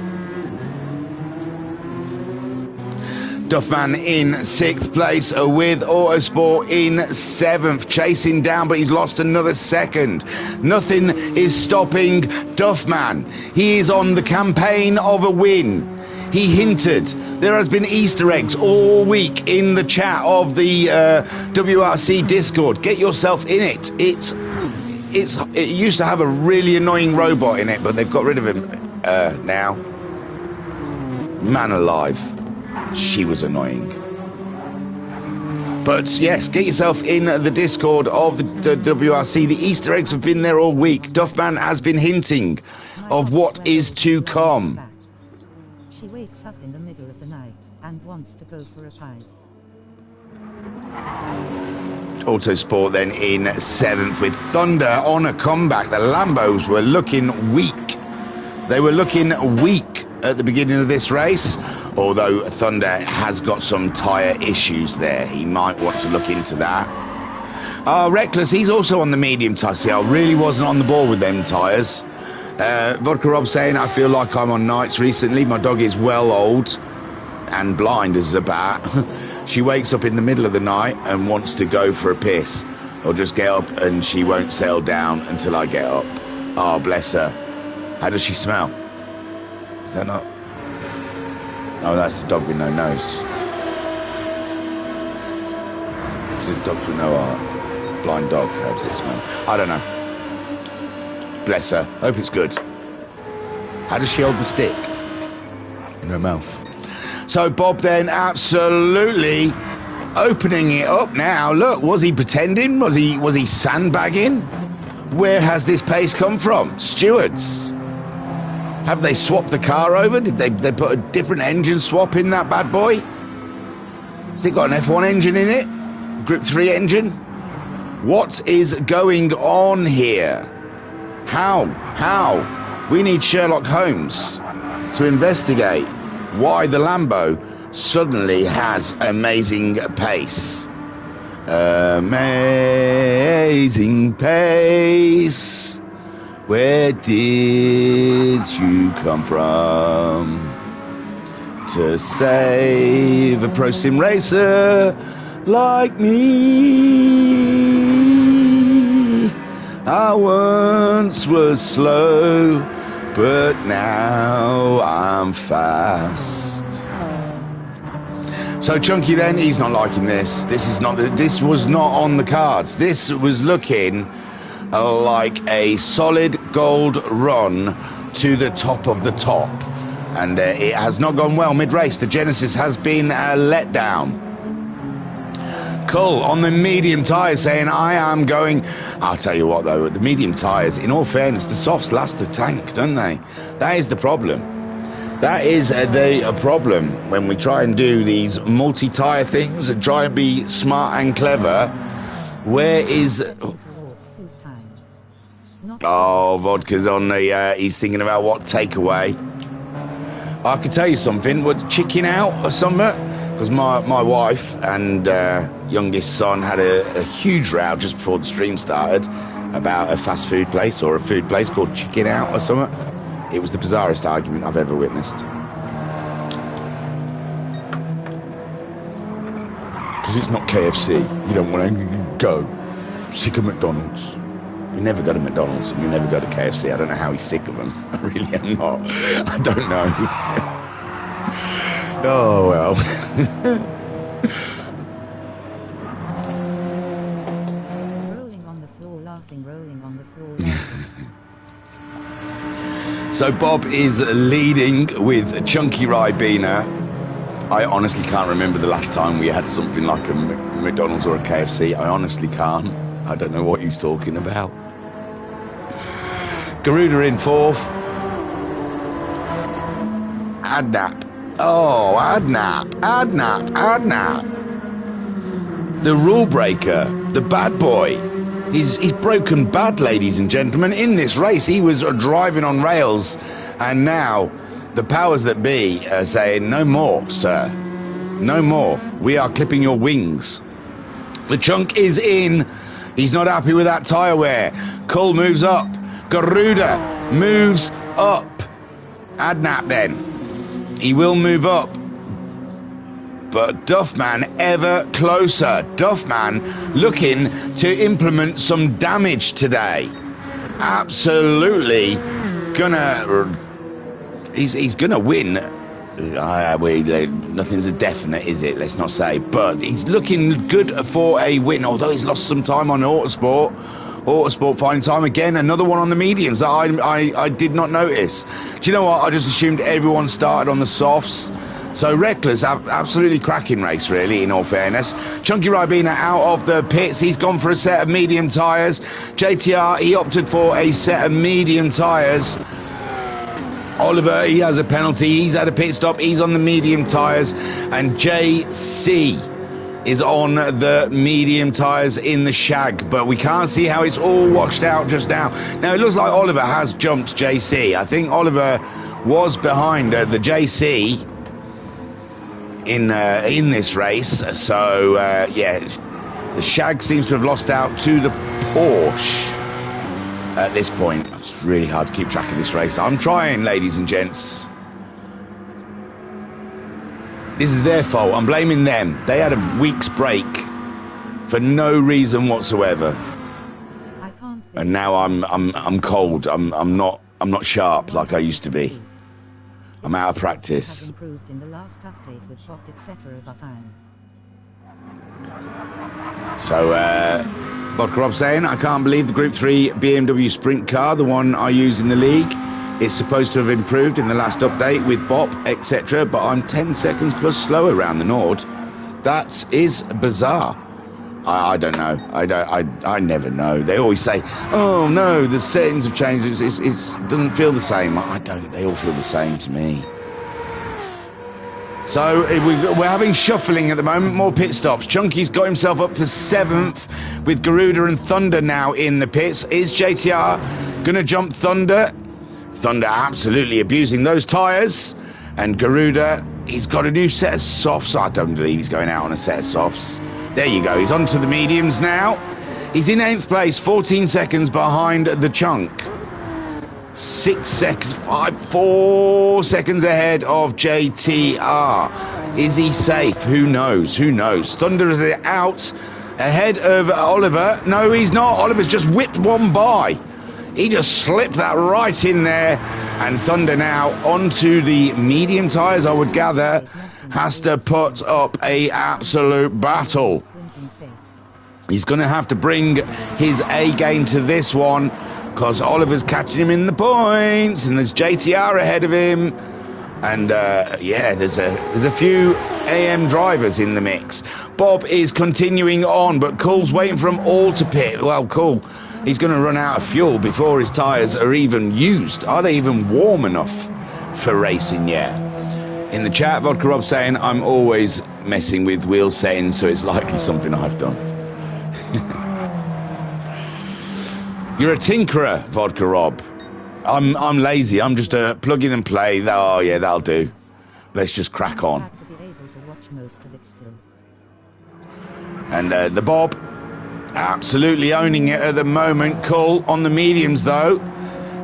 Duffman in 6th place with Autosport in 7th, chasing down, but he's lost another second. Nothing is stopping Duffman. He is on the campaign of a win. He hinted. There has been Easter eggs all week in the chat of the WRC Discord. Get yourself in it. It used to have a really annoying robot in it, but they've got rid of him now. Man alive. She was annoying. But yes, get yourself in the Discord of the WRC. The Easter eggs have been there all week. Duffman has been hinting of what is to come. She wakes up in the middle of the night and wants to go for a pies. Autosport then in 7th with Thunder on a comeback. The Lambos were looking weak. They were looking weak at the beginning of this race, although Thunder has got some tyre issues there. He might want to look into that. Reckless, he's also on the medium tyre. See, I really wasn't on the ball with them tyres. Vodka Rob saying, I feel like I'm on nights recently. My dog is well old and blind as a bat. She wakes up in the middle of the night and wants to go for a piss, or just get up, and she won't settle down until I get up. Oh, bless her. How does she smell? Is that not? Oh, that's the dog with no nose. It's a dog with no heart. Blind dog. How does it smell? I don't know. Bless her. Hope it's good. How does she hold the stick? In her mouth. So Bob then absolutely opening it up now. Look, was he pretending? Was he sandbagging? Where has this pace come from? Stewards. Have they swapped the car over? Did they put a different engine swap in that bad boy? Has it got an F1 engine in it? Grip 3 engine? What is going on here? How? We need Sherlock Holmes to investigate why the Lambo suddenly has amazing pace. Amazing pace. Where did you come from to save a pro sim racer like me? I once was slow, but now I'm fast. So Chunky then, he's not liking this. This was not on the cards. This was looking like a solid gold run to the top of the top. And it has not gone well mid-race. The Genesis has been let down. Cull on the medium tyres saying, I am going... I'll tell you what, though, the medium tyres, in all fairness, the softs last the tank, don't they? That is the problem. That is the problem when we try and do these multi-tyre things and try and be smart and clever. Where is... Oh, vodka's on the... he's thinking about what takeaway. I could tell you something. What, chicken out or something? Because my wife and youngest son had a huge row just before the stream started about a fast food place or a food place called Chicken Out or something. It was the bizarrest argument I've ever witnessed. Because it's not KFC. You don't want to go. Sick of McDonald's. You never go to McDonald's and you never go to KFC. I don't know how he's sick of them. I really am not. I don't know. Oh, well. Rolling on the floor laughing, rolling on the floor laughing. So Bob is leading with Chunky Ribena. I honestly can't remember the last time we had something like a McDonald's or a KFC. I honestly can't. I don't know what he's talking about. Garuda in fourth. Adnap. Oh, Adnap. The rule breaker. The bad boy. He's broken bad, ladies and gentlemen. In this race, he was driving on rails. And now, the powers that be are saying, no more, sir. No more. We are clipping your wings. The chunk is in. He's not happy with that tyre wear. Cull moves up. Garuda moves up. Adnap then. He will move up. But Duffman ever closer. Duffman looking to implement some damage today. Absolutely gonna... He's gonna win. Nothing's a definite, is it? Let's not say. But he's looking good for a win, although he's lost some time on Autosport. Autosport finding time again. Another one on the mediums that I did not notice. Do you know what? I just assumed everyone started on the softs. So Reckless, absolutely cracking race, really, in all fairness. Chunky Ribena out of the pits. He's gone for a set of medium tyres. JTR, he opted for a set of medium tyres. Oliver, he has a penalty. He's had a pit stop. He's on the medium tyres. And JC is on the medium tyres in the shag. But we can't see how it's all washed out just now. Now, it looks like Oliver has jumped JC. I think Oliver was behind the JC in this race. So, yeah, the shag seems to have lost out to the Porsche at this point. It's really hard to keep track of this race. I'm trying, ladies and gents. This is their fault. I'm blaming them. They had a week's break for no reason whatsoever. And now I'm cold. I'm not sharp like I used to be. I'm out of practice. Improved in the last update with pop, etc. But I'm... So, Vodka Rob saying, I can't believe the Group 3 BMW Sprint car, the one I use in the league, is supposed to have improved in the last update with BOP, etc. But I'm 10 seconds plus slower around the Nord. That is bizarre. I don't know. I never know. They always say, oh no, the settings have changed. It doesn't feel the same. I don't. They all feel the same to me. So we're having shuffling at the moment. More pit stops. Chunky's got himself up to 7th with Garuda and Thunder now in the pits. Is JTR going to jump Thunder? Thunder absolutely abusing those tyres. And Garuda he's got a new set of softs. I don't believe he's going out on a set of softs. There you go. He's on to the mediums now. He's in 8th place, 14 seconds behind the chunk. 4 seconds ahead of JTR. Is he safe? Who knows? Who knows? Thunder is out ahead of Oliver. No, he's not. Oliver's just whipped one by. He just slipped that right in there. And Thunder now onto the medium tyres, I would gather, has to put up a absolute battle. He's going to have to bring his A game to this one, because Oliver's catching him in the points, and there's JTR ahead of him. And yeah, there's a few AM drivers in the mix. Bob is continuing on, but Cool's waiting for them all to pit. Well, Cool, he's going to run out of fuel before his tyres are even used. Are they even warm enough for racing yet? In the chat, Vodka Rob saying, I'm always messing with wheel settings, so it's likely something I've done. You're a tinkerer, Vodka Rob. I'm lazy. I'm just a plug in and play. Oh yeah, that'll do. Let's just crack on. And the Bob, absolutely owning it at the moment. Cool on the mediums though.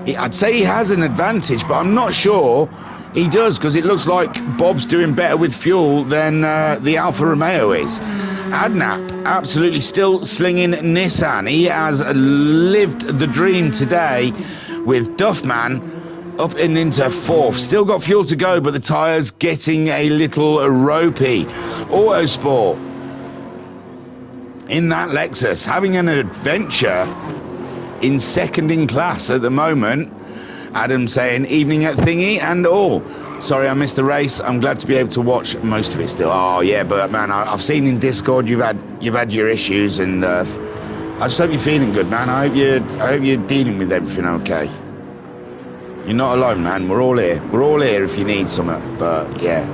I'd say he has an advantage, but I'm not sure he does, because it looks like Bob's doing better with fuel than the Alfa Romeo is. Adnap absolutely still slinging Nissan. He has lived the dream today with Duffman up and into 4th. Still got fuel to go, but the tyres getting a little ropey. Autosport in that Lexus having an adventure in second in class at the moment. Adam saying evening at Thingy and all. Sorry I missed the race. I'm glad to be able to watch most of it still. Oh yeah, but man, I've seen in Discord you've had your issues, and I just hope you're feeling good, man. I hope you're dealing with everything okay. You're not alone, man. We're all here. We're all here if you need something. But yeah,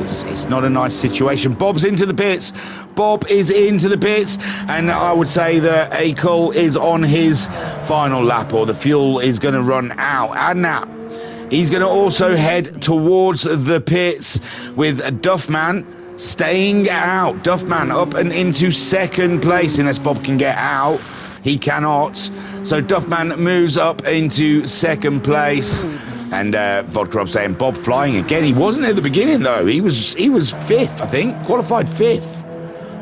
it's not a nice situation. Bob's into the pits. Bob is into the pits, and I would say that Akul is on his final lap, or the fuel is going to run out. Adnap, he's going to also head towards the pits with Duffman staying out. Duffman up and into second place, unless Bob can get out. He cannot. So Duffman moves up into second place. And Vodkrop saying Bob flying again. He wasn't at the beginning though. He was 5th, I think. Qualified 5th.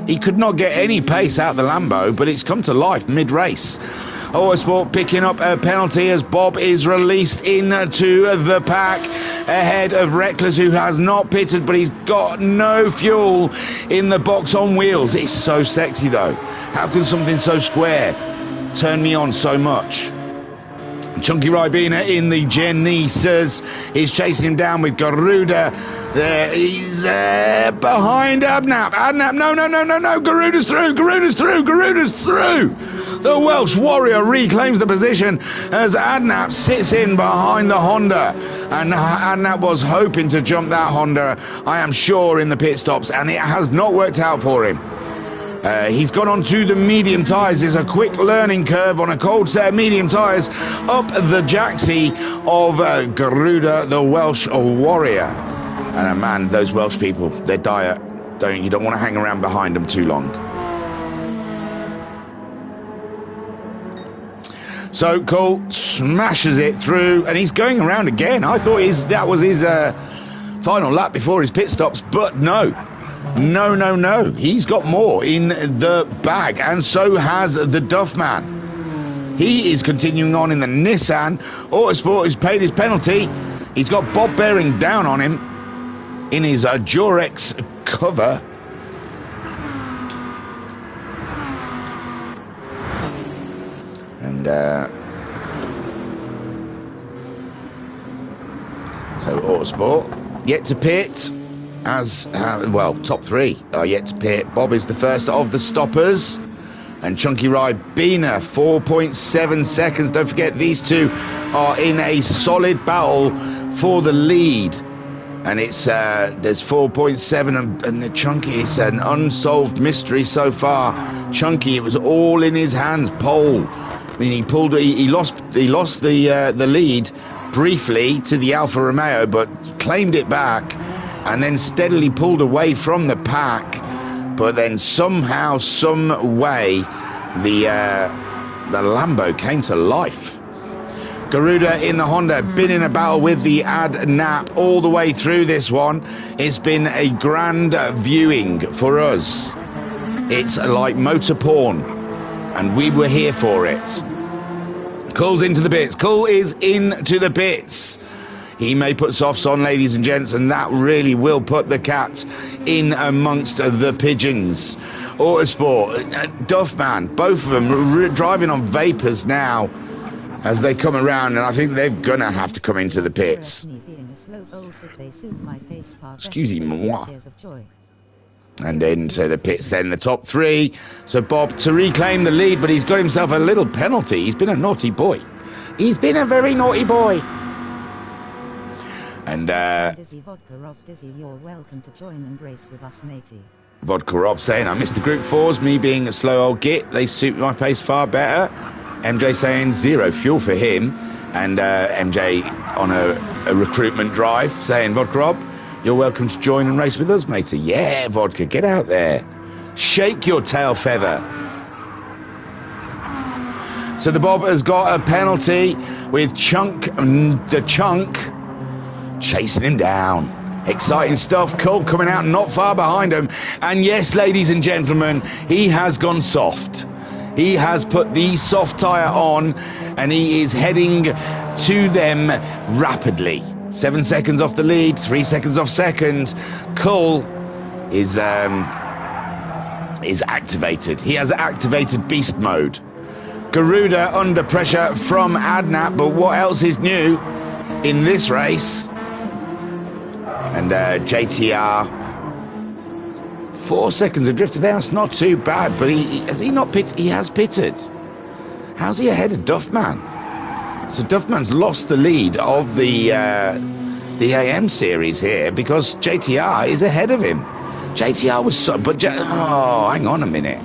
He could not get any pace out the Lambo, but it's come to life mid-race. Autosport picking up a penalty as Bob is released into the pack ahead of Reckless, who has not pitted, but he's got no fuel in the box on wheels. It's so sexy though. How can something so square turn me on so much? Chunky Ribena in the Genesis is chasing him down with Garuda. There he's behind Adnap. Adnap, no. Garuda's through. The Welsh Warrior reclaims the position as Adnap sits in behind the Honda. And Adnap was hoping to jump that Honda, I am sure, in the pit stops, and it has not worked out for him. He's gone on to the medium tyres. There's a quick learning curve on a cold set of medium tyres up the Jaxie of Garuda, the Welsh Warrior. And man, those Welsh people, their diet, you don't want to hang around behind them too long. So Cole smashes it through, and he's going around again. I thought that was his final lap before his pit stops, but no. He's got more in the bag, and so has the Duffman. He is continuing on in the Nissan. Autosport has paid his penalty. He's got Bob bearing down on him in his Durex cover. And so Autosport yet to pit. As well, top 3 are yet to pit. Bob is the first of the stoppers, and Chunky Ribena 4.7 seconds. Don't forget, these two are in a solid battle for the lead, and it's there's 4.7, and the Chunky is an unsolved mystery so far. Chunky, it was all in his hands. Pole I mean, he lost the lead briefly to the Alfa Romeo, but claimed it back and then steadily pulled away from the pack. But then somehow, some way, the Lambo came to life. Garuda in the Honda, been in a battle with the Ad-Nap all the way through this one. It's been a grand viewing for us. It's like motor porn, and we were here for it. Cull's into the bits. Cull is into the bits. He may put softs on, ladies and gents, and that really will put the cat in amongst the pigeons. Autosport, Duffman, both of them driving on vapours now as they come around, and I think they're going to have to come into the pits. Excusez-moi. And into the pits then, the top three. So Bob to reclaim the lead, but he's got himself a little penalty. He's been a naughty boy. He's been a very naughty boy. And Dizzy Vodka Rob Dizzy, you're welcome to join and race with us, matey. Vodka Rob saying, I missed the Group 4s, me being a slow old git, they suit my pace far better. MJ saying zero fuel for him. And MJ on a recruitment drive saying, Vodka Rob, you're welcome to join and race with us, matey. Yeah, Vodka, get out there. Shake your tail feather. So the Bob has got a penalty with the Chunk chasing him down. Exciting stuff. Cull coming out not far behind him. And yes, ladies and gentlemen, he has gone soft. He has put the soft tyre on and he is heading to them rapidly. 7 seconds off the lead, 3 seconds off second. Cull is activated. He has activated beast mode. Garuda under pressure from Adnap, but what else is new in this race? And JTR 4 seconds adrift. That's not too bad, but has he not pitted? He has pitted. How's he ahead of Duffman? So Duffman's lost the lead of the AM series here because JTR is ahead of him. JTR was so, but hang on a minute.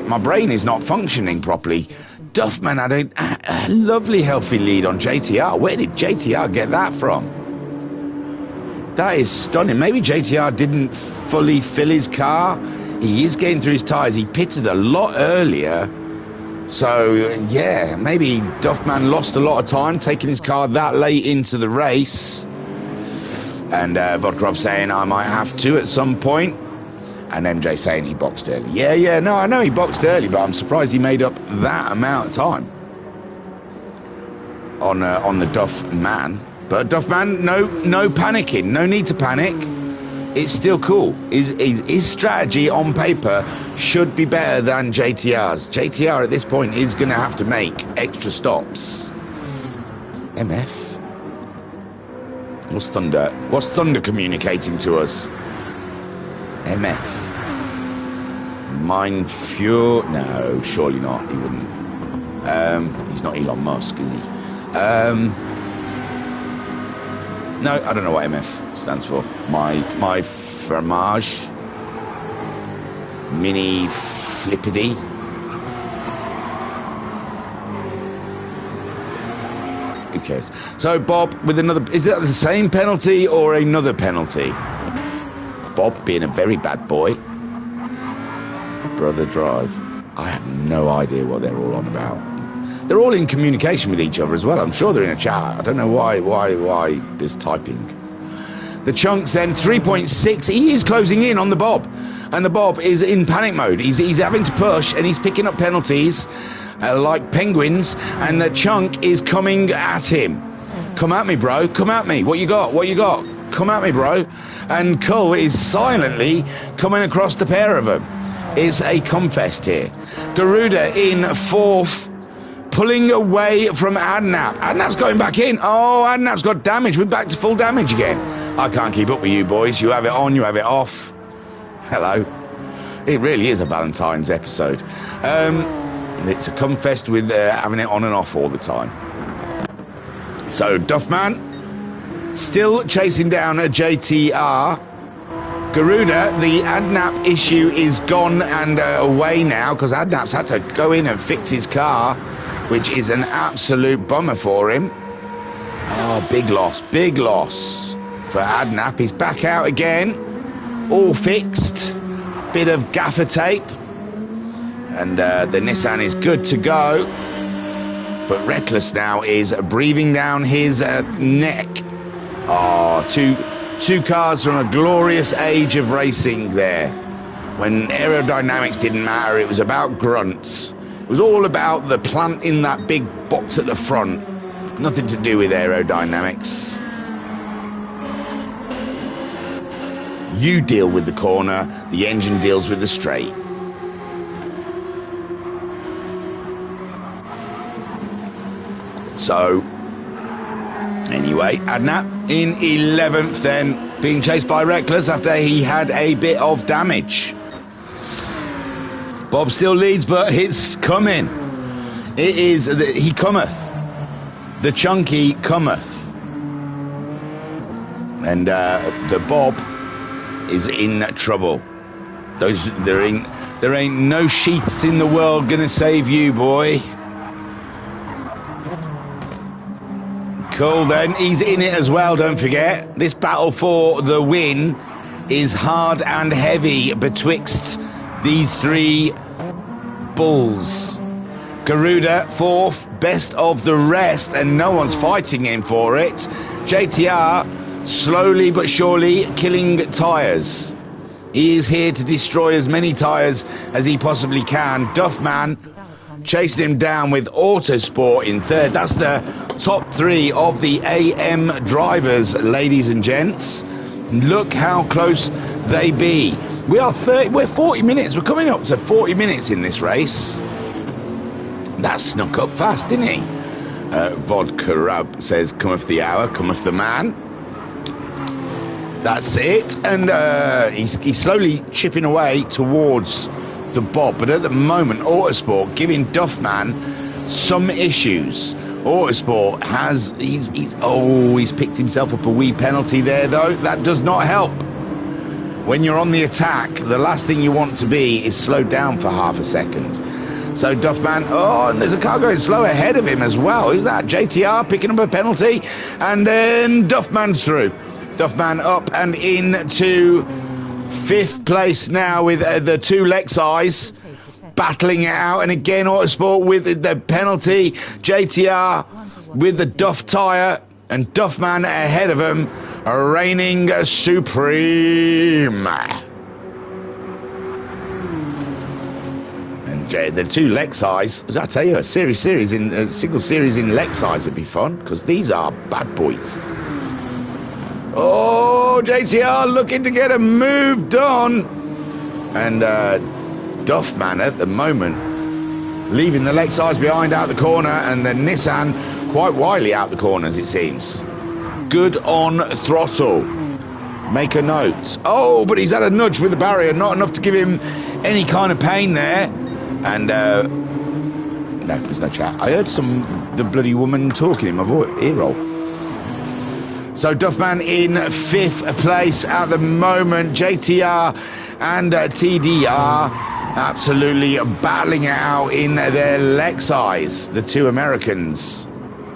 My brain is not functioning properly. Duffman had a lovely healthy lead on JTR. Where did JTR get that from? That is stunning. Maybe JTR didn't fully fill his car. He is getting through his tyres. He pitted a lot earlier. So, yeah, maybe Duffman lost a lot of time taking his car that late into the race. And Vodkrop saying, I might have to at some point. And MJ saying he boxed early. Yeah, no, I know he boxed early, but I'm surprised he made up that amount of time on the Duffman. But Duffman, no panicking. No need to panic. It's still cool. His strategy on paper should be better than JTR's. JTR at this point is going to have to make extra stops. MF? What's Thunder communicating to us? MF? Mind Fuel? No, surely not. He wouldn't. He's not Elon Musk, is he? No, I don't know what MF stands for. My fromage. Mini flippity. Who cares? So Bob with another. Is that the same penalty or another penalty? Bob being a very bad boy. Brother drive. I have no idea what they're all on about. They're all in communication with each other as well. I'm sure they're in a chat. I don't know why there's typing. The Chunks then 3.6. He is closing in on the Bob, and the Bob is in panic mode. He's having to push, and he's picking up penalties like penguins. And the Chunk is coming at him. Come at me, bro. Come at me. What you got? Come at me, bro. And Cull is silently coming across the pair of them. It's a confest here. Garuda in fourth. Pulling away from Adnap. Adnap's going back in. Oh, Adnap's got damage. We're back to full damage again. I can't keep up with you boys. You have it on, you have it off. Hello. It really is a Valentine's episode. It's a confest with having it on and off all the time. So Duffman still chasing down a JTR. Garuda, the Adnap issue is gone and away now, because Adnap's had to go in and fix his car, which is an absolute bummer for him. Oh, big loss for Adnap. He's back out again, all fixed, bit of gaffer tape, and the Nissan is good to go. But Reckless now is breathing down his neck. Oh, two cars from a glorious age of racing there, when aerodynamics didn't matter. It was about grunts. It was all about the plant in that big box at the front. Nothing to do with aerodynamics. You deal with the corner, the engine deals with the straight. So, anyway, Adnap in 11th then, being chased by Reckless after he had a bit of damage. Bob still leads, but it's coming. It is, he cometh. The Chunky cometh. And the Bob is in trouble. There ain't no sheaths in the world gonna save you, boy. Cool then, he's in it as well, don't forget. This battle for the win is hard and heavy betwixt these three bulls. Garuda, 4th, best of the rest, and no one's fighting him for it. JTR, slowly but surely killing tyres. He is here to destroy as many tyres as he possibly can. Duffman chasing him down with Autosport in 3rd. That's the top 3 of the AM drivers, ladies and gents. Look how close they be. We're 40 minutes. We're coming up to 40 minutes in this race. That snuck up fast, didn't he? Vodka Rub says, cometh the hour, cometh the man. That's it. And he's slowly chipping away towards the Bob. But at the moment, Autosport giving Duffman some issues. Autosport he's picked himself up a wee penalty there, though. That does not help. When you're on the attack, the last thing you want to be is slowed down for half a second. So Duffman, oh, and there's a car going slow ahead of him as well. Who's that? JTR picking up a penalty, and then Duffman's through. Duffman up and into 5th place now with the 2 Lexis battling it out, and again Autosport with the penalty. JTR with the Duff tyre, and Duffman ahead of him, reigning supreme. The 2 Lexis, I tell you, a single series in Lexis would be fun, because these are bad boys. Oh, JTR looking to get a move done, and Duffman at the moment leaving the Lexis behind out the corner, and the Nissan quite wily out the corners, it seems. Good on throttle. Make a note. Oh, but he's had a nudge with the barrier, not enough to give him any kind of pain there. And no, there's no chat. I heard the bloody woman talking in my ear roll. So Duffman in 5th place at the moment. JTR and TDR absolutely battling it out in their Lexis. The 2 Americans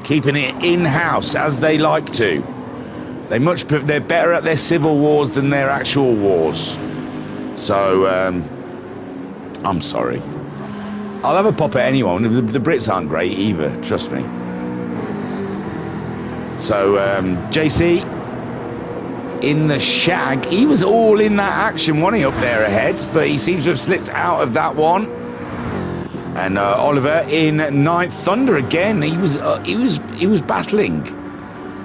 keeping it in-house as they like to. They're better at their civil wars than their actual wars. So I'm sorry. I'll have a pop at anyone. The Brits aren't great either, trust me. So JC in the shag. He was all in that action, wasn't he, up there ahead? But he seems to have slipped out of that one. And Oliver in 9th. Thunder again. He was battling.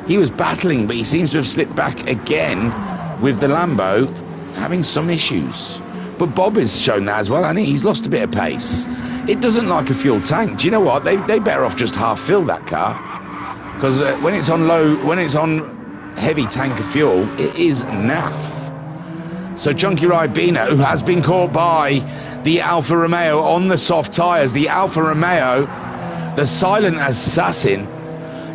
He was battling, but he seems to have slipped back again with the Lambo, having some issues. But Bob has shown that as well, hasn't he? He's lost a bit of pace. It doesn't like a fuel tank. Do you know what? They better off just half fill that car, because when it's on heavy tank of fuel, it is naff. So Chunky Ribena, who has been caught by the Alfa Romeo on the soft tyres, the Alfa Romeo, the silent assassin,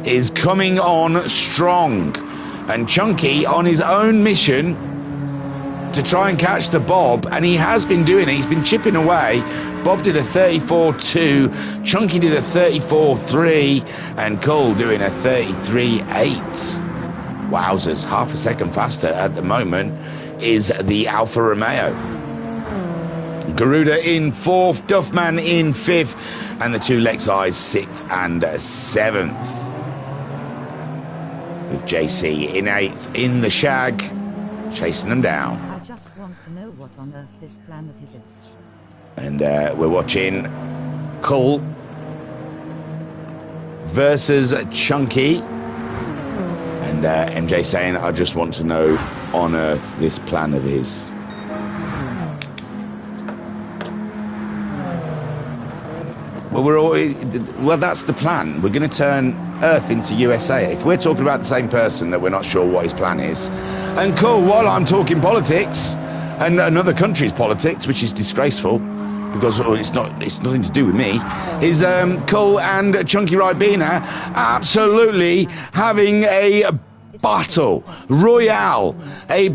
is coming on strong, and Chunky on his own mission to try and catch the Bob, and he has been doing it. He's been chipping away. Bob did a 34.2, Chunky did a 34.3, and Cole doing a 33.8. Wowzers, half a second faster at the moment is the Alfa Romeo. Garuda in 4th, Duffman in 5th, and the two Lexis 6th and 7th. With JC in 8th in the Shag, chasing them down. I just want to know what on earth this plan of his is. And we're watching Cull versus Chunky. And MJ saying, I just want to know on earth this plan of his. Well, that's the plan. We're going to turn Earth into USA. If we're talking about the same person that we're not sure what his plan is. And cool, while I'm talking politics and another country's politics, which is disgraceful because it's nothing to do with me, is Cole and Chunky Ribena absolutely having a battle royale, I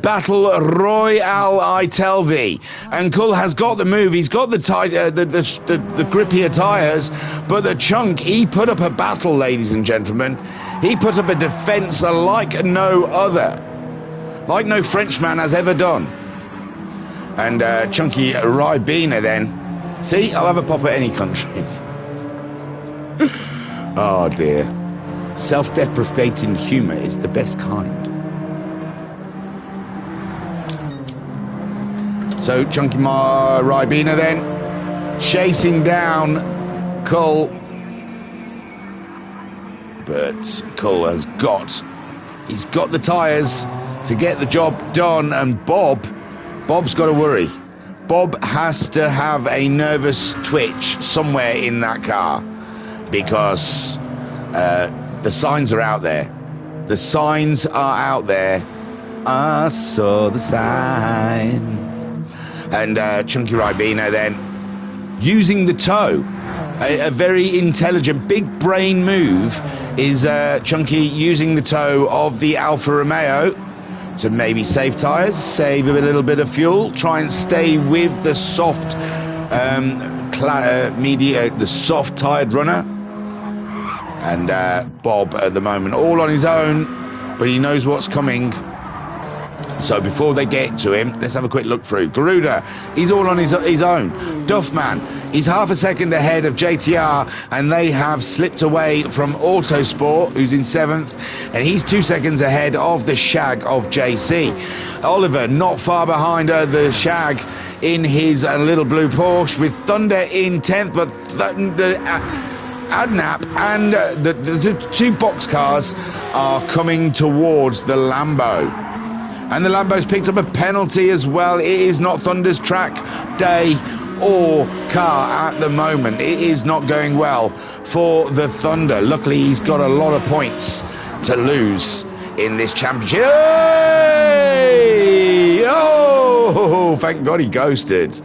tell thee. And Cull has got the move. He's got the grippier tires, but the Chunk, he put up a battle, ladies and gentlemen. He put up a defence like no other, like no Frenchman has ever done. And Chunky Ribena then, see, I'll have a pop at any country. Oh dear. Self-deprecating humour is the best kind. So Chunky Ribena then chasing down Cull, but Cull has got the tyres to get the job done, and Bob's got to worry. Bob has to have a nervous twitch somewhere in that car because the signs are out there. The signs are out there. I saw the sign. And Chunky Ribena then using the toe. A very intelligent, big brain move is Chunky using the toe of the Alfa Romeo to maybe save tyres, save a little bit of fuel, try and stay with the soft the soft tired runner. And Bob at the moment all on his own, but he knows what's coming. So before they get to him, let's have a quick look through. Garuda, he's all on his own. Duffman, he's half a second ahead of JTR, and they have slipped away from Autosport, who's in 7th, and he's 2 seconds ahead of the Shag of JC. Oliver not far behind the Shag in his little blue Porsche, with Thunder in 10th, but Adnap and the two box cars are coming towards the Lambo. And the Lambo's picked up a penalty as well. It is not Thunder's track, day or car at the moment. It is not going well for the Thunder. Luckily, he's got a lot of points to lose in this championship. Hey! Oh, thank God he ghosted.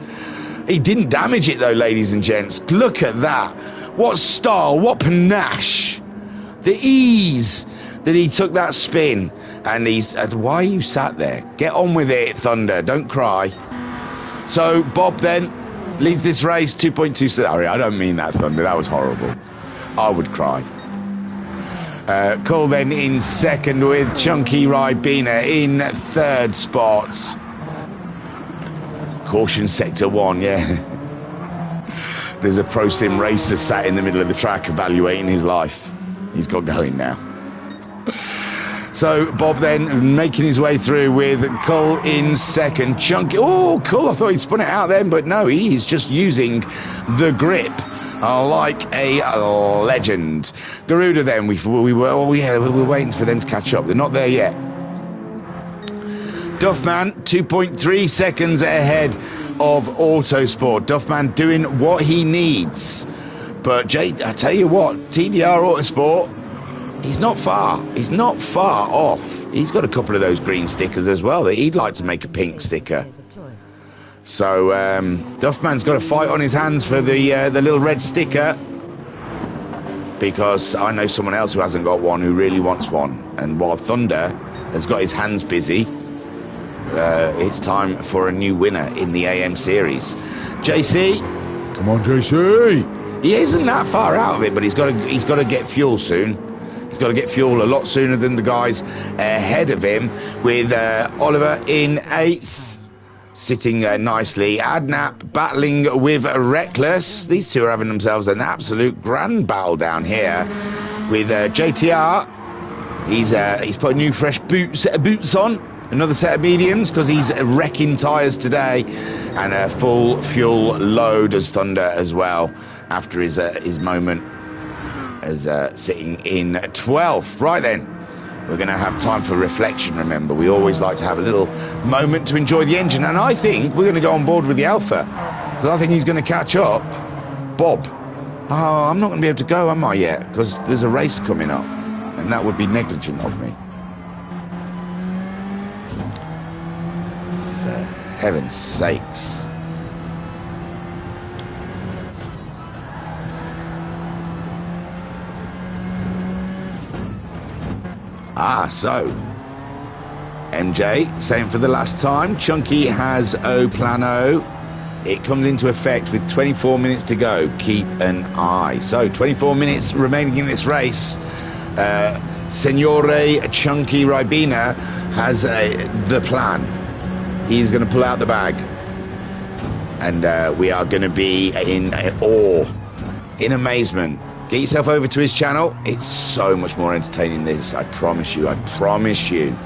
He didn't damage it though, ladies and gents. Look at that. What style, what panache. The ease that he took that spin. And he's, why are you sat there? Get on with it, Thunder. Don't cry. So Bob then leads this race 2.2. Sorry, I don't mean that, Thunder. That was horrible. I would cry. Cole then in 2nd with Chunky Ribena in 3rd spot. Caution sector 1, yeah. There's a pro sim racer sat in the middle of the track evaluating his life. He's got going now. So Bob then making his way through with Cull in 2nd. Chunky, oh, cool. I thought he'd spun it out then, but no, he's just using the grip like a legend. Garuda then, we were waiting for them to catch up. They're not there yet. Duffman 2.3 seconds ahead of Autosport. Duffman doing what he needs. But I tell you what, TDR Autosport, he's not far. He's not far off. He's got a couple of those green stickers as well. He'd like to make a pink sticker. So Duffman's got a fight on his hands for the little red sticker, because I know someone else who hasn't got one who really wants one. And while Thunder has got his hands busy, it's time for a new winner in the AM series. JC, Come on, JC. he isn't that far out of it, but he's got to get fuel soon. He's got to get fuel a lot sooner than the guys ahead of him, with Oliver in 8th, sitting nicely. Adnap battling with Reckless. These two are having themselves an absolute grand battle down here. With JTR, he's put new fresh boots on, another set of mediums because he's wrecking tyres today, and a full fuel load as Thunder as well after his moment as sitting in 12th. Right then, we're going to have time for reflection. Remember, we always like to have a little moment to enjoy the engine, and I think we're going to go on board with the Alpha because I think he's going to catch up Bob. Oh, I'm not going to be able to go, am I, yet? Because there's a race coming up, and that would be negligent of me. For heaven's sakes. So MJ saying for the last time, Chunky has O plan O. It comes into effect with 24 minutes to go. Keep an eye. So 24 minutes remaining in this race. Signore Chunky Ribena has the plan. He's going to pull out the bag, and we are going to be in awe, in amazement. Get yourself over to his channel. It's so much more entertaining than this. I promise you. I promise you.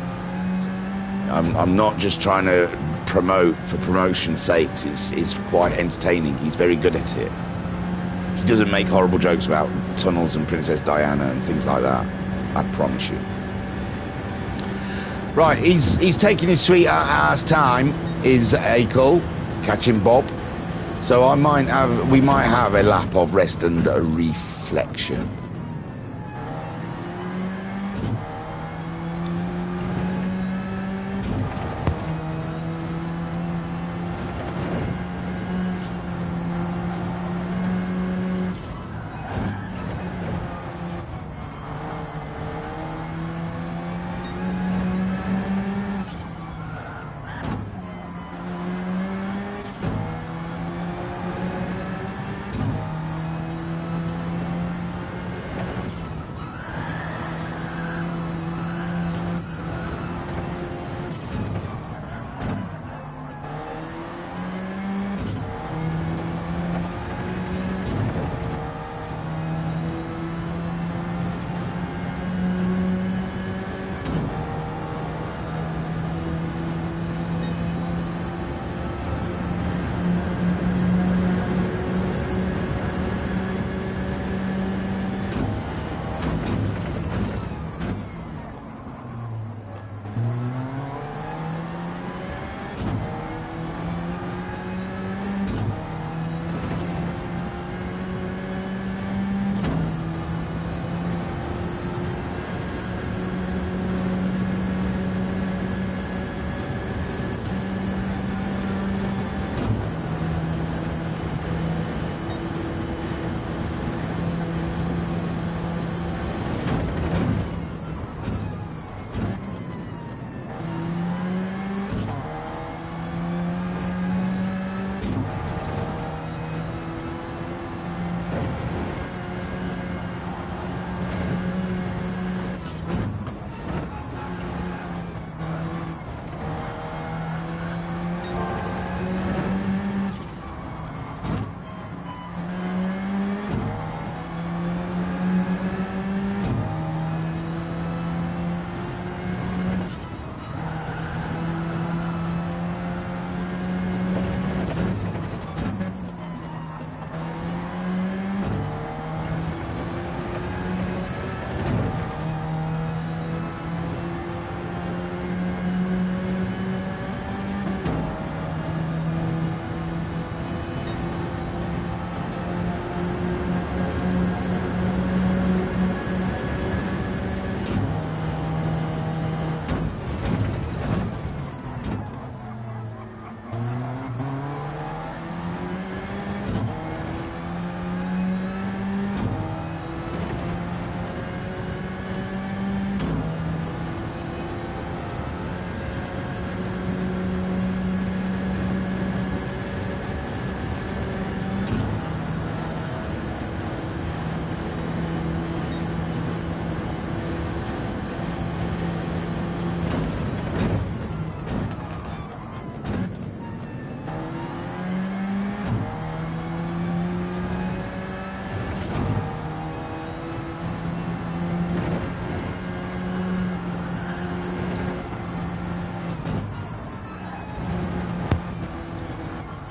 I'm not just trying to promote for promotion's sake. It's quite entertaining. He's very good at it. He doesn't make horrible jokes about tunnels and Princess Diana and things like that. I promise you. Right, he's taking his sweet ass time. Is Akel catching Bob? So we might have a lap of rest and a reflection.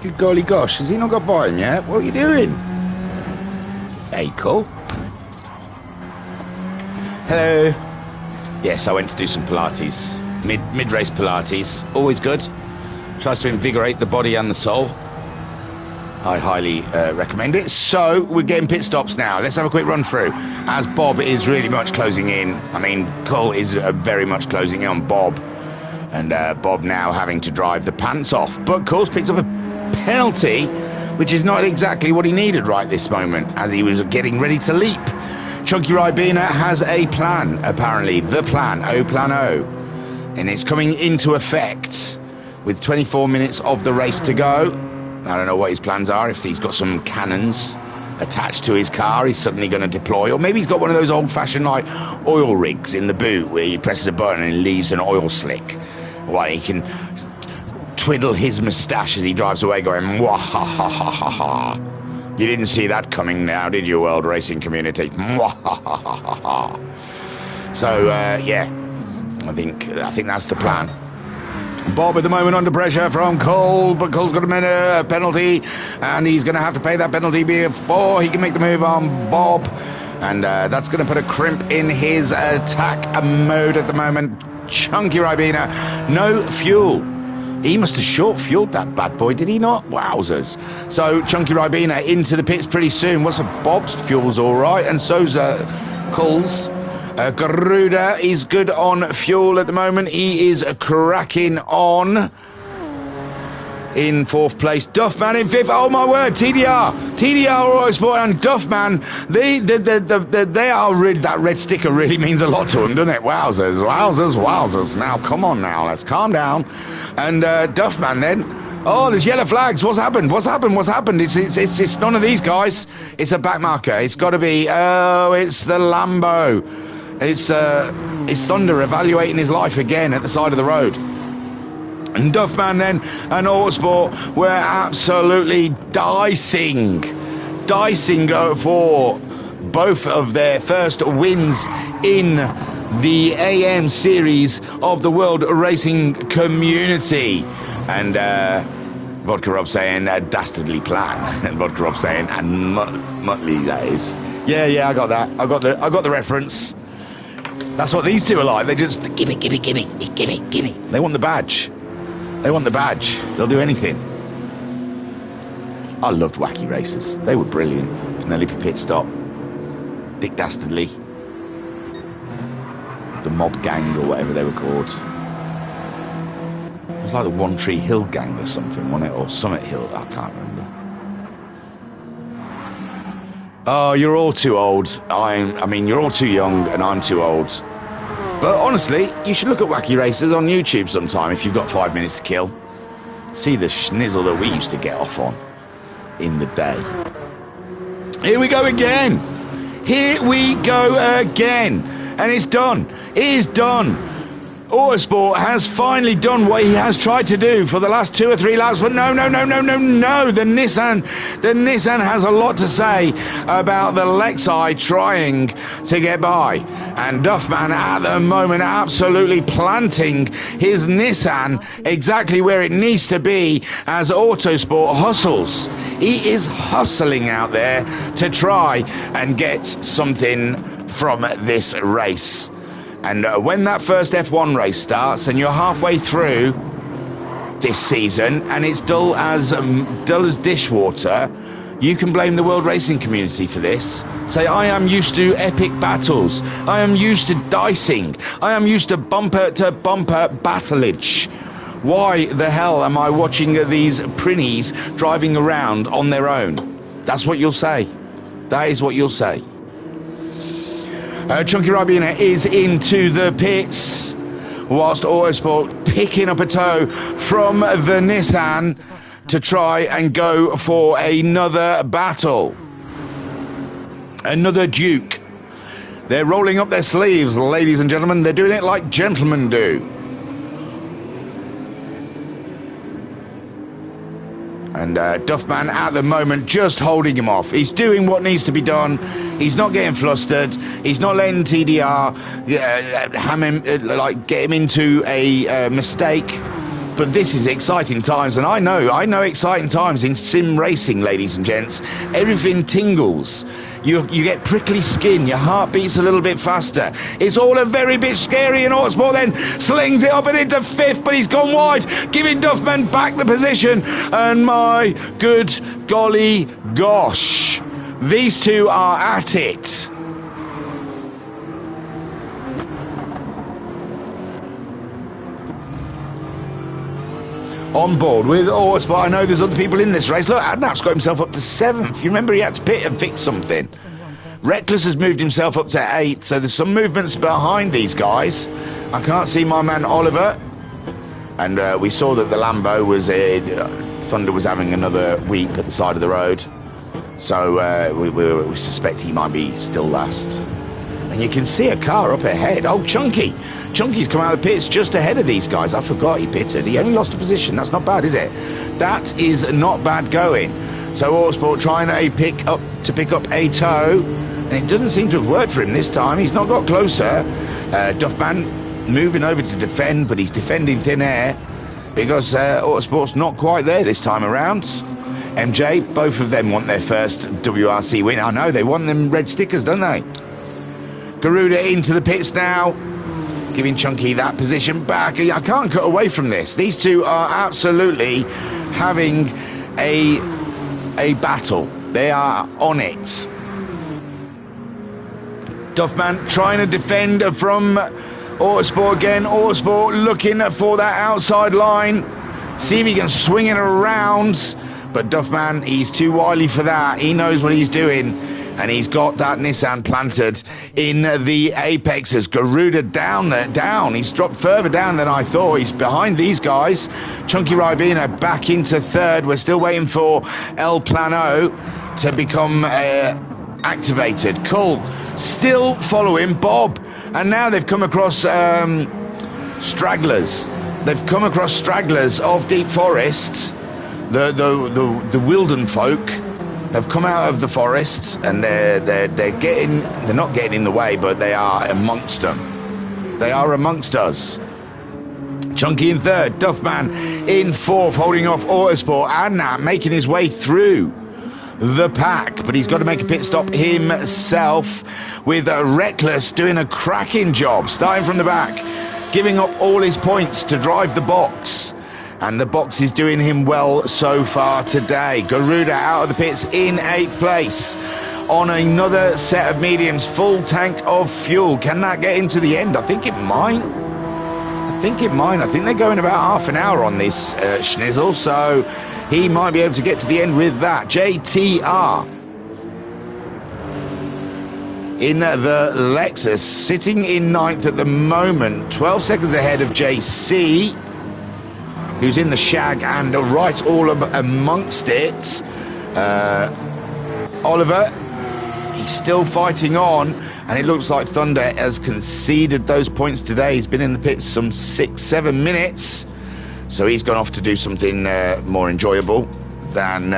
Good golly gosh, has he not got by him yet? What are you doing? Hey, cool. Hello. Yes, I went to do some Pilates. Mid-race Pilates. Always good. Tries to invigorate the body and the soul. I highly recommend it. So, we're getting pit stops now. Let's have a quick run through. As Bob is really much closing in. I mean, Cole is very much closing in on Bob. And Bob now having to drive the pants off. But Cole's picked up a penalty, which is not exactly what he needed right this moment, as he was getting ready to leap. Chunky Ribena has a plan, apparently. The plan, Plan O. And it's coming into effect with 24 minutes of the race to go. I don't know what his plans are. If he's got some cannons attached to his car, he's suddenly going to deploy. Or maybe he's got one of those old-fashioned like oil rigs in the boot where he presses a button and leaves an oil slick. Well, he can twiddle his moustache as he drives away going, wah ha ha ha ha ha. You didn't see that coming now, did you, world racing community? Mwah ha ha ha ha ha. So, yeah, I think that's the plan. Bob at the moment under pressure from Cole, but Cole's got a penalty, and he's going to have to pay that penalty before he can make the move on Bob. And that's going to put a crimp in his attack mode at the moment. Chunky Ribena, no fuel. He must have short-fueled that bad boy, did he not? Wowzers. So, Chunky Ribena into the pits pretty soon. What's for Bob's fuel's all right, and so's Cole's. Garuda is good on fuel at the moment. He is cracking on. In fourth place, Duffman in fifth. Oh my word, TDR Autosport and Duffman. They are really, that red sticker really means a lot to them, doesn't it? Wowzers, wowzers, wowzers. Now, come on now, let's calm down. And Duffman then. Oh, there's yellow flags. What's happened? What's happened? What's happened? It's none of these guys. It's a back marker. It's got to be. Oh, it's the Lambo. It's Thunder evaluating his life again at the side of the road. And Duffman then and Autosport were absolutely dicing for both of their first wins in the AM series of the World Racing Community. And Vodka Rob saying a dastardly plan. And Vodka Rob saying and Muttley, that is. Yeah, I got that. I got the reference. That's what these two are like. They just gimme. They want the badge. They'll do anything. I loved Wacky Races. They were brilliant. Penelope Pit Stop, Dick Dastardly, the Mob Gang or whatever they were called. It was like the One Tree Hill Gang or something, wasn't it? Or Summit Hill, I can't remember. Oh, you're all too old. I mean, you're all too young and I'm too old. But honestly, you should look at Wacky Races on YouTube sometime if you've got 5 minutes to kill. See the schnizzle that we used to get off on in the day. Here we go again. And it's done. It is done. Autosport has finally done what he has tried to do for the last 2 or 3 laps, but no. The Nissan has a lot to say about the Lexi trying to get by. And Duffman at the moment absolutely planting his Nissan exactly where it needs to be as Autosport hustles. He is hustling out there to try and get something from this race. And when that first F1 race starts and you're halfway through this season and it's dull as dishwater, you can blame the world racing community for this. Say, I am used to epic battles. I am used to dicing. I am used to bumper battleage. Why the hell am I watching these prinnies driving around on their own? That's what you'll say. That is what you'll say. Chunky Ribena is into the pits, whilst Autosport picking up a toe from the Nissan to try and go for another battle. Another Duke. They're rolling up their sleeves, ladies and gentlemen. They're doing it like gentlemen do. And Duffman at the moment just holding him off. He's doing what needs to be done. He's not getting flustered. He's not letting TDR get him into a mistake. But this is exciting times, and I know exciting times in sim racing, ladies and gents. Everything tingles. You get prickly skin, your heart beats a little bit faster. It's all a very bit scary, and Autosport then slings it up and into 5th, but he's gone wide, giving Duffman back the position. And my good golly gosh, these two are at it. On board with Autosport. I know there's other people in this race. Look, Adnap's got himself up to 7th. You remember he had to pit and fix something. Reckless has moved himself up to 8th, so there's some movements behind these guys. I can't see my man Oliver. And we saw that the Lambo was... Thunder was having another weep at the side of the road. So we suspect he might be still last. And you can see a car up ahead. Oh, Chunky. Chunky's come out of the pits just ahead of these guys. I forgot he pitted. He only lost a position. That's not bad, is it? That is not bad going. So Autosport trying to pick up a toe. And it doesn't seem to have worked for him this time. He's not got closer. Duffman moving over to defend, but he's defending thin air because Autosport's not quite there this time around. MJ, both of them want their first WRC win. I know, they want them red stickers, don't they? Garuda into the pits now, giving Chunky that position back. I can't cut away from this. These two are absolutely having a battle. They are on it. Duffman trying to defend from Autosport again. Autosport looking for that outside line. See if he can swing it around. But Duffman, he's too wily for that. He knows what he's doing. And he's got that Nissan planted in the apexes. Garuda down there, down. He's dropped further down than I thought. He's behind these guys. Chunky Ribena back into 3rd. We're still waiting for El Plano to become activated. Cull still following Bob. And now they've come across stragglers. They've come across stragglers of Deep Forest. The Wilden folk have come out of the forests, and they're not getting in the way, but they are amongst them. They are amongst us. Chunky in 3rd, Duffman in 4th, holding off Autosport. Adnap making his way through the pack, but he's got to make a pit stop himself, with Reckless doing a cracking job, starting from the back, giving up all his points to drive the box. And the box is doing him well so far today. Garuda out of the pits in 8th place on another set of mediums, full tank of fuel. Can that get into the end? I think it might. I think they're going about half an hour on this schnizzle, so he might be able to get to the end with that. JTR in the Lexus, sitting in 9th at the moment, 12 seconds ahead of JC, who's in the shag and right all amongst it. Oliver, he's still fighting on, and it looks like Thunder has conceded those points today. He's been in the pits some 6-7 minutes, so he's gone off to do something more enjoyable than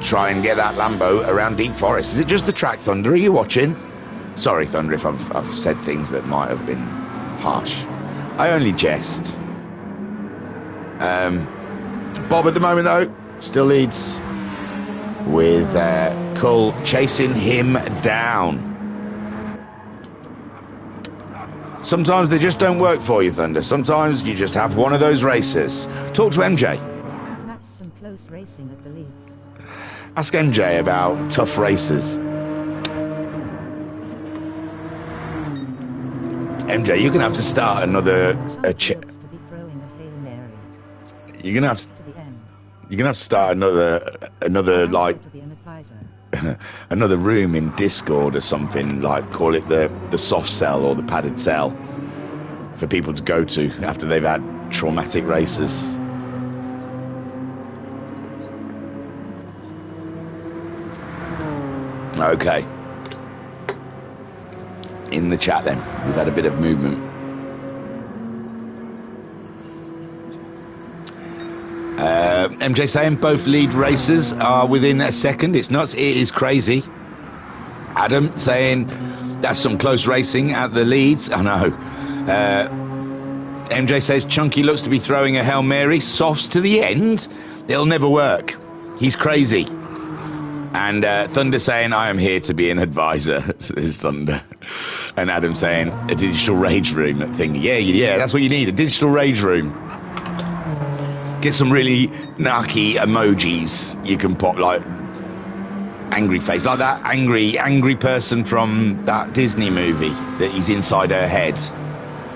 try and get that Lambo around Deep Forest. Is it just the track, Thunder? Are you watching? Sorry, Thunder, if I've said things that might have been harsh. I only jest. Bob at the moment, though, still leads, with Cull chasing him down. Sometimes they just don't work for you, Thunder. Sometimes you just have one of those races. Talk to MJ. That's some close racing at the leads. Ask MJ about tough races. MJ, you're going to have to start another... You're gonna have to start another like another room in Discord or something, like call it the soft cell or the padded cell, for people to go to after they've had traumatic races. Okay. In the chat then, we've had a bit of movement. MJ saying both lead racers are within a second. It's nuts. It is crazy. Adam saying that's some close racing at the leads. I know. MJ says Chunky looks to be throwing a Hail Mary. Softs to the end. It'll never work. He's crazy. And Thunder saying, I am here to be an advisor, says Thunder. And Adam saying, a digital rage room. That thing. Yeah, that's what you need, a digital rage room. Get some really narky emojis you can pop, like angry face, like that angry person from that Disney movie that he's inside her head.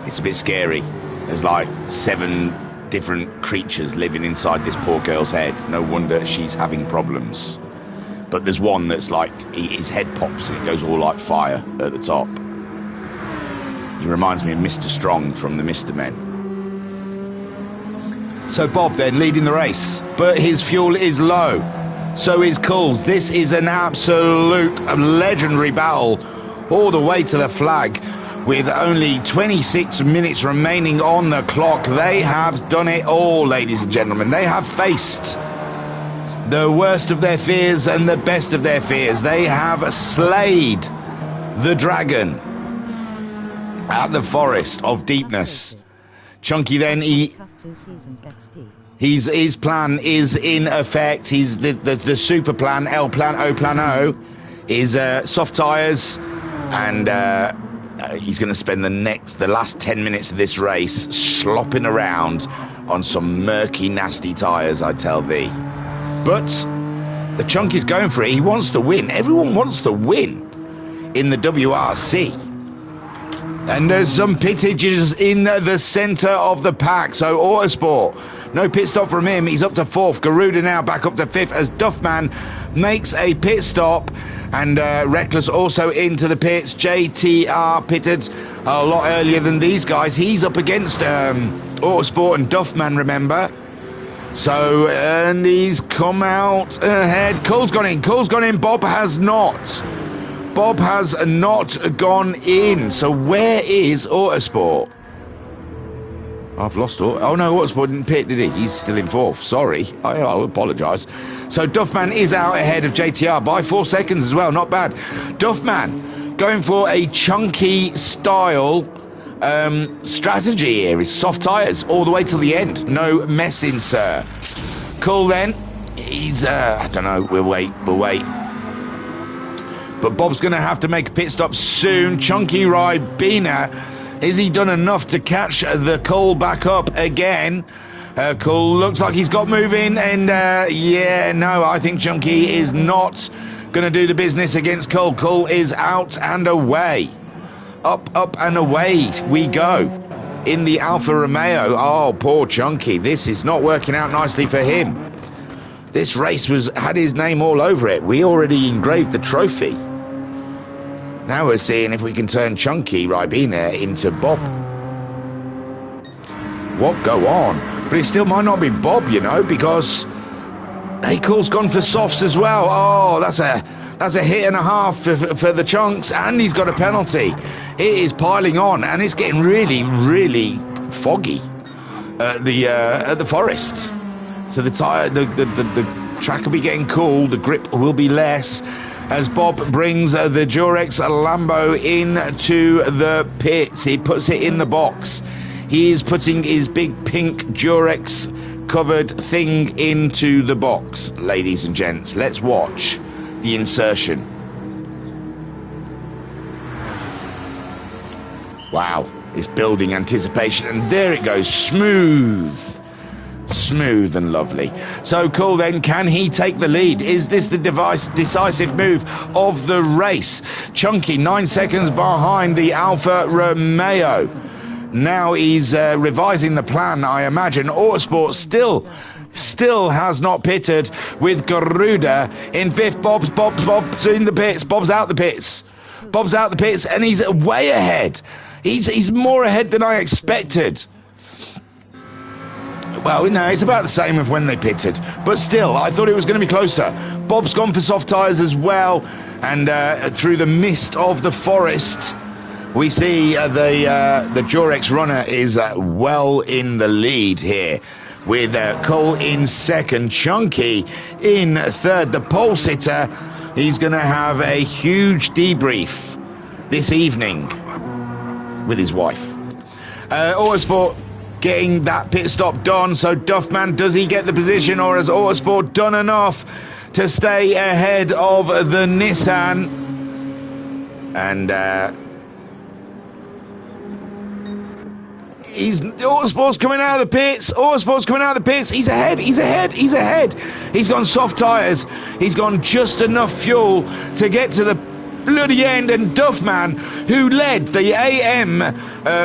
It's a bit scary. There's like 7 different creatures living inside this poor girl's head. No wonder she's having problems. But there's one that's like, his head pops and it goes all like fire at the top. He reminds me of Mr. Strong from the Mr. Men. So Bob then leading the race, but his fuel is low. So is Coles. This is an absolute legendary battle all the way to the flag. With only 26 minutes remaining on the clock, they have done it all, ladies and gentlemen. They have faced the worst of their fears and the best of their fears. They have slayed the dragon at the Forest of Deepness. Chunky then, his plan is in effect. He's the super plan, El Plan, O Plan O, is soft tyres, and he's going to spend the last 10 minutes of this race slopping around on some murky, nasty tyres, I tell thee. But the Chunky's going for it. He wants to win. Everyone wants to win in the WRC. And there's some pitages in the centre of the pack. So Autosport, no pit stop from him. He's up to 4th. Garuda now back up to 5th as Duffman makes a pit stop. And Reckless also into the pits. JTR pitted a lot earlier than these guys. He's up against Autosport and Duffman, remember. So, and he's come out ahead. Cole's gone in. Bob has not gone in. So where is Autosport? I've lost Auto. Oh no, Autosport didn't pit, did he? He's still in 4th. Sorry, I'll apologise. So Duffman is out ahead of JTR by 4 seconds as well. Not bad. Duffman going for a Chunky style strategy here. Is soft tyres all the way till the end. No messing, sir. Cool then. He's I don't know. We'll wait. But Bob's going to have to make a pit stop soon. Chunky Ribena. Is he done enough to catch the Cole back up again? Cole looks like he's got moving, and yeah, no, I think Chunky is not going to do the business against Cole. Cole is out and away. Up and away we go in the Alfa Romeo. Oh, poor Chunky. This is not working out nicely for him. This race had his name all over it. We already engraved the trophy. Now we're seeing if we can turn Chunky Ribena into Bob. What go on? But it still might not be Bob, you know, because Cole's gone for softs as well. Oh, that's a hit and a half for the Chunks, and he's got a penalty. It is piling on, and it's getting really, really foggy at the Forest. So the track will be getting cool. The grip will be less. As Bob brings the Durex Lambo into the pits. He puts it in the box. He is putting his big pink Durex covered thing into the box, ladies and gents. Let's watch the insertion. Wow, it's building anticipation, and there it goes, smooth and lovely. So Cool then, can he take the lead? Is this the decisive move of the race? Chunky 9 seconds behind the Alfa Romeo. Now he's revising the plan, I imagine. Autosport still has not pitted, with Garuda in 5th. Bob's in the pits. Bob's out the pits, and he's way ahead. He's more ahead than I expected. Well, no, it's about the same as when they pitted, but still, I thought it was going to be closer. Bob's gone for soft tyres as well, and through the mist of the Forest, we see the Durex runner is well in the lead here, with Cole in 2nd, Chunky in 3rd. The pole sitter, he's going to have a huge debrief this evening with his wife. Autosport getting that pit stop done. So Duffman, does he get the position, or has Autosport done enough to stay ahead of the Nissan? And Autosport's coming out of the pits. Autosport's coming out of the pits. He's ahead. He's ahead. He's ahead. He's gone soft tyres. He's gone just enough fuel to get to the bloody end. And Duffman, who led the AM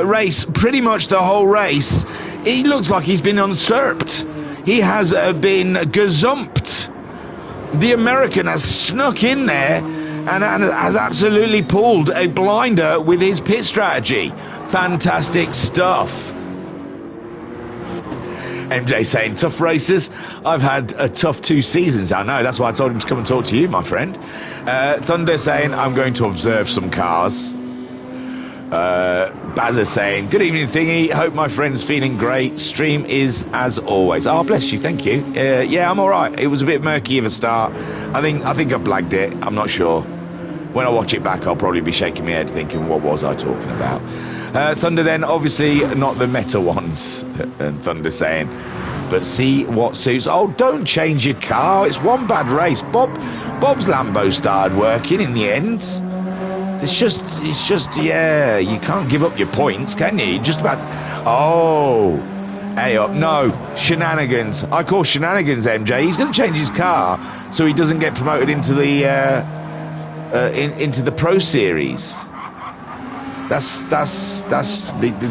race pretty much the whole race, he looks like he's been usurped. He has been gazumped. The American has snuck in there and has absolutely pulled a blinder with his pit strategy. Fantastic stuff. MJ saying, tough races. I've had a tough 2 seasons. I know, that's why I told him to come and talk to you, my friend. Thunder saying, I'm going to observe some cars. Bazza saying, good evening, Thingy. Hope my friend's feeling great. Stream is as always. Oh, bless you, thank you. Yeah, I'm all right. It was a bit murky of a start. I think I blagged it. I'm not sure. When I watch it back, I'll probably be shaking my head thinking, what was I talking about? Thunder then, obviously not the meta ones. And Thunder saying, but see what suits. Oh, don't change your car. It's one bad race. Bob's Lambo started working in the end. It's just, yeah, you can't give up your points, can you? Just about, oh, hey up, no, shenanigans. I call shenanigans, MJ. He's going to change his car so he doesn't get promoted into the into the Pro Series. There's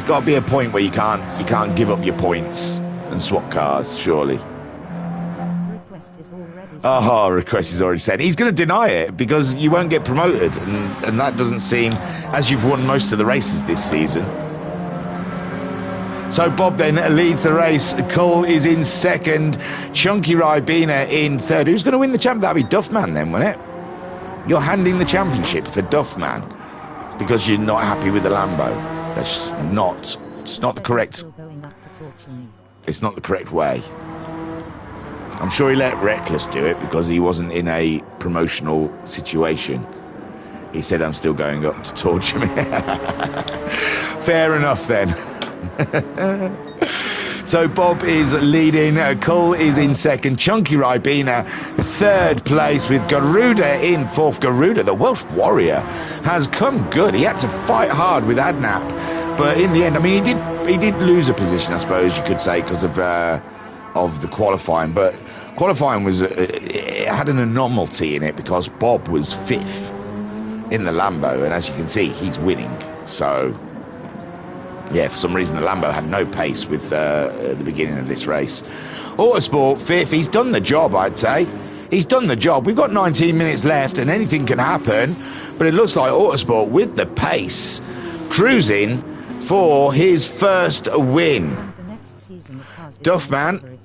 got to be a point where you can't give up your points and swap cars, surely. Request is already sent. He's going to deny it because you won't get promoted, and that doesn't seem, as you've won most of the races this season. So Bob then leads the race. Cull is in second. Chunky Ribena in third. Who's going to win the champ? That'll be Duffman then, won't it? You're handing the championship for Duffman because you're not happy with the Lambo. It's not the correct. It's not the correct way. I'm sure he let Reckless do it because he wasn't in a promotional situation. He said, I'm still going up to torture me. Fair enough then. So Bob is leading, Cull is in second, Chunky Ribena third place with Garuda in fourth. Garuda, the Welsh Warrior, has come good. He had to fight hard with Adnap, but in the end, I mean, he did lose a position, I suppose you could say, because of the qualifying, but qualifying was it had an anomaly in it because Bob was fifth in the Lambo, and as you can see, he's winning. So yeah, for some reason the Lambo had no pace with at the beginning of this race. Autosport fifth. He's done the job, I'd say. He's done the job. We've got 19 minutes left and anything can happen, but it looks like Autosport with the pace cruising for his first win. Duffman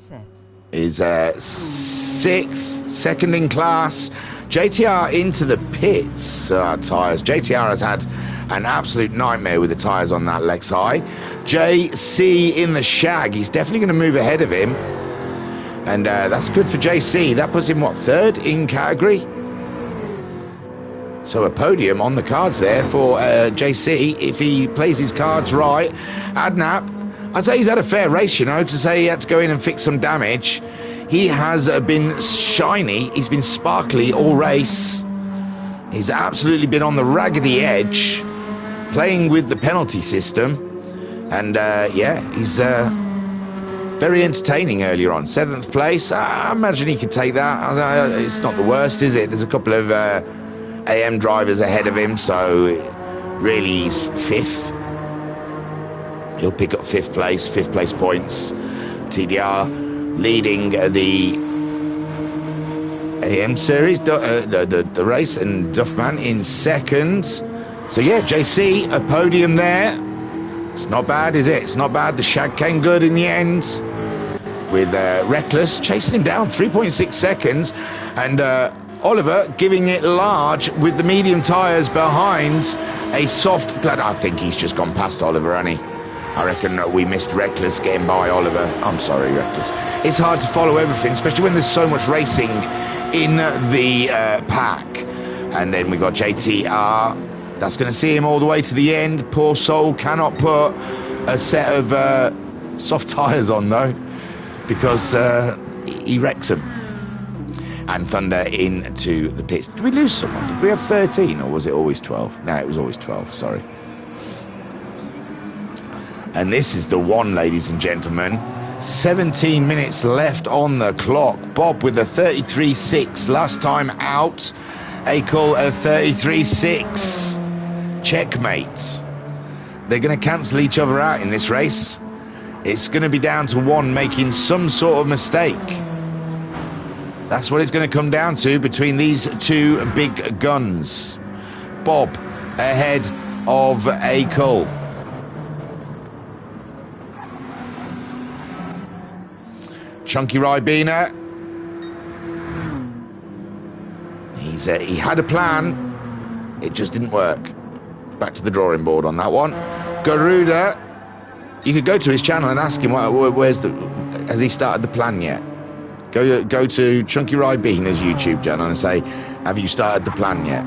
is sixth, second in class. JTR into the pits. Tyres. JTR has had an absolute nightmare with the tyres on that Lex High. JC in the shag. He's definitely going to move ahead of him. And that's good for JC. That puts him, what, third in category? So a podium on the cards there for JC if he plays his cards right. Adnap, I'd say he's had a fair race, you know, to say he had to go in and fix some damage. He has been shiny. He's been sparkly all race. He's absolutely been on the raggedy edge, playing with the penalty system. And, yeah, he's very entertaining earlier on. 7th place. I imagine he could take that. It's not the worst, is it? There's a couple of AM drivers ahead of him, so really he's 5th. He'll pick up 5th place points. TDR leading the AM series, the race, and Duffman in second. So yeah, JC, a podium there. It's not bad, is it? It's not bad. The shag came good in the end with Reckless chasing him down 3.6 seconds, and Oliver giving it large with the medium tyres behind a soft. I think he's just gone past Oliver, hasn't he? I reckon we missed Reckless getting by Oliver. I'm sorry, Reckless. It's hard to follow everything, especially when there's so much racing in the pack. And then we got JTR. That's going to see him all the way to the end. Poor soul cannot put a set of soft tyres on though, because he wrecks them. And Thunder into the pits. Did we lose someone? Did we have 13 or was it always 12? No, it was always 12, sorry. And this is the one, ladies and gentlemen. 17 minutes left on the clock. Bob with a 33.6 last time out. Akel a 33.6. Checkmate. They're going to cancel each other out in this race. It's going to be down to one making some sort of mistake. That's what it's going to come down to between these two big guns. Bob ahead of Akel. Chunky Ribena. He had a plan. It just didn't work. Back to the drawing board on that one. Garuda. You could go to his channel and ask him has he started the plan yet? Go to Chunky Ribena's YouTube channel and say, have you started the plan yet?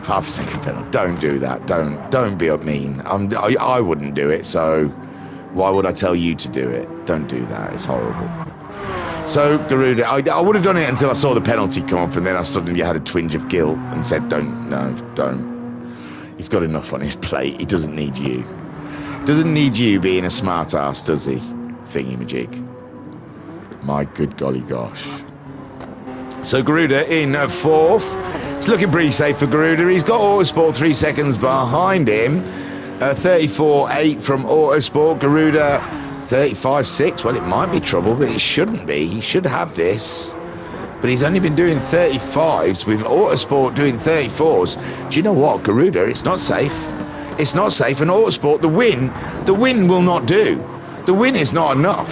Half a second penalty. Don't do that. Don't be mean. I wouldn't do it, so why would I tell you to do it? Don't do that. It's horrible. So Garuda, I would have done it until I saw the penalty come up, and then I suddenly had a twinge of guilt and said, don't. He's got enough on his plate. He doesn't need you. Doesn't need you being a smart ass, does he? Thingy-majig. My good golly gosh. So Garuda in fourth. It's looking pretty safe for Garuda. He's got Autosport 3 seconds behind him. 34.8 from Autosport. Garuda 35.6. Well, it might be trouble, but it shouldn't be. He should have this. But he's only been doing 35s with Autosport doing 34s. Do you know what, Garuda? It's not safe. It's not safe. And Autosport, the win will not do. The win is not enough.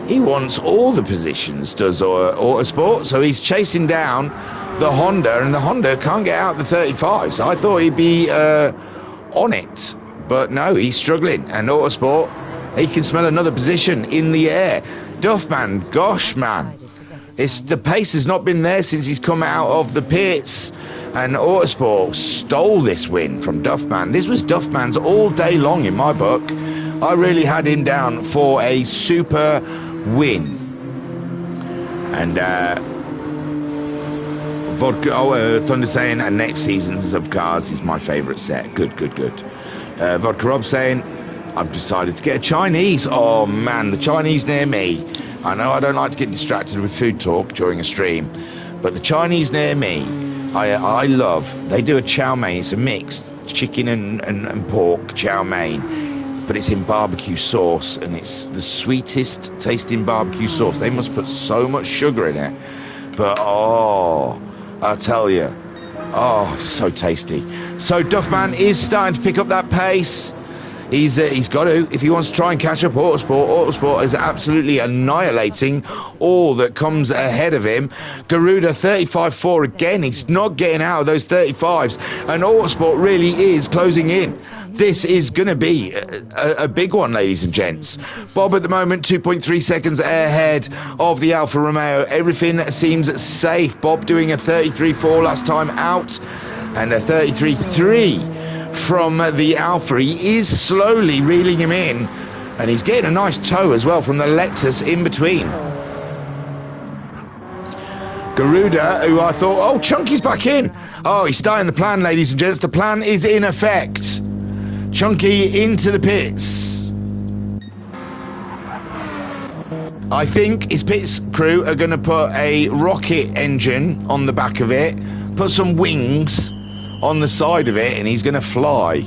He wants all the positions, does Autosport. So he's chasing down the Honda, and the Honda can't get out the 35s. I thought he'd be on it, but no, he's struggling. And Autosport, he can smell another position in the air. Duffman, gosh, man. The pace has not been there since he's come out of the pits. And Autosport stole this win from Duffman. This was Duffman's all day long in my book. I really had him down for a super win. And Thunder saying, and next seasons of cars is my favourite set. Good. Vodka Rob saying, I've decided to get a Chinese. Oh man, the Chinese near me. I know I don't like to get distracted with food talk during a stream, but the Chinese near me, I love. They do a chow mein. It's a mixed chicken and pork chow mein, but it's in barbecue sauce, and it's the sweetest tasting barbecue sauce. They must put so much sugar in it, but oh, I tell you, oh, so tasty. So Duffman is starting to pick up that pace. He's got to, if he wants to try and catch up Autosport. Autosport is absolutely annihilating all that comes ahead of him. Garuda 35.4 again. He's not getting out of those 35s, and Autosport really is closing in. This is going to be a big one, ladies and gents. Bob at the moment 2.3 seconds ahead of the Alfa Romeo. Everything seems safe. Bob doing a 33.4 last time out, and a 33.3 from the Alfa. He is slowly reeling him in, and he's getting a nice tow as well from the Lexus in between. Garuda, who I thought, oh, Chunky's back in. Oh, he's starting the plan, ladies and gents. The plan is in effect. Chunky into the pits. I think his pits crew are going to put a rocket engine on the back of it, put some wings on the side of it, and he's going to fly.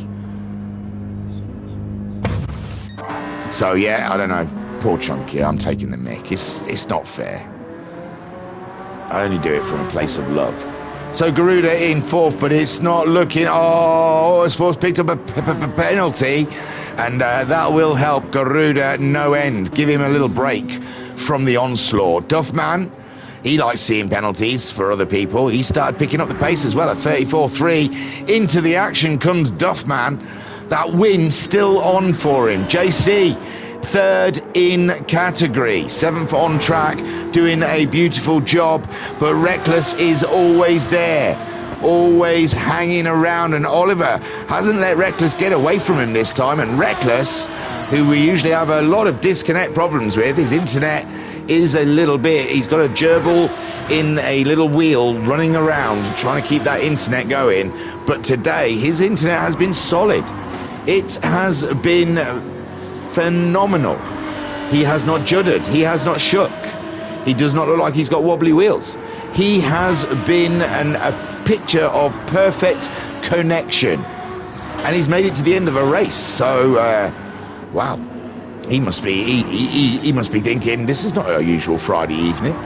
So yeah, I don't know. Poor Chunky, I'm taking the mick. It's not fair. I only do it from a place of love. So Garuda in fourth, but it's not looking. Oh, Sports picked up a penalty, and that will help Garuda no end. Give him a little break from the onslaught. Duffman, he likes seeing penalties for other people. He started picking up the pace as well at 34.3. Into the action comes Duffman. That win still on for him. JC, third in category. Seventh on track, doing a beautiful job. But Reckless is always there, always hanging around. And Oliver hasn't let Reckless get away from him this time. And Reckless who we usually have a lot of disconnect problems with. His internet is a little bit, he's got a gerbil in a little wheel running around trying to keep that internet going. But today, his internet has been solid. It has been phenomenal. He has not juddered. He has not shook. He does not look like he's got wobbly wheels. He has been a picture of perfect connection. And he's made it to the end of a race. So, wow. He must be he must be thinking, this is not our usual Friday evening.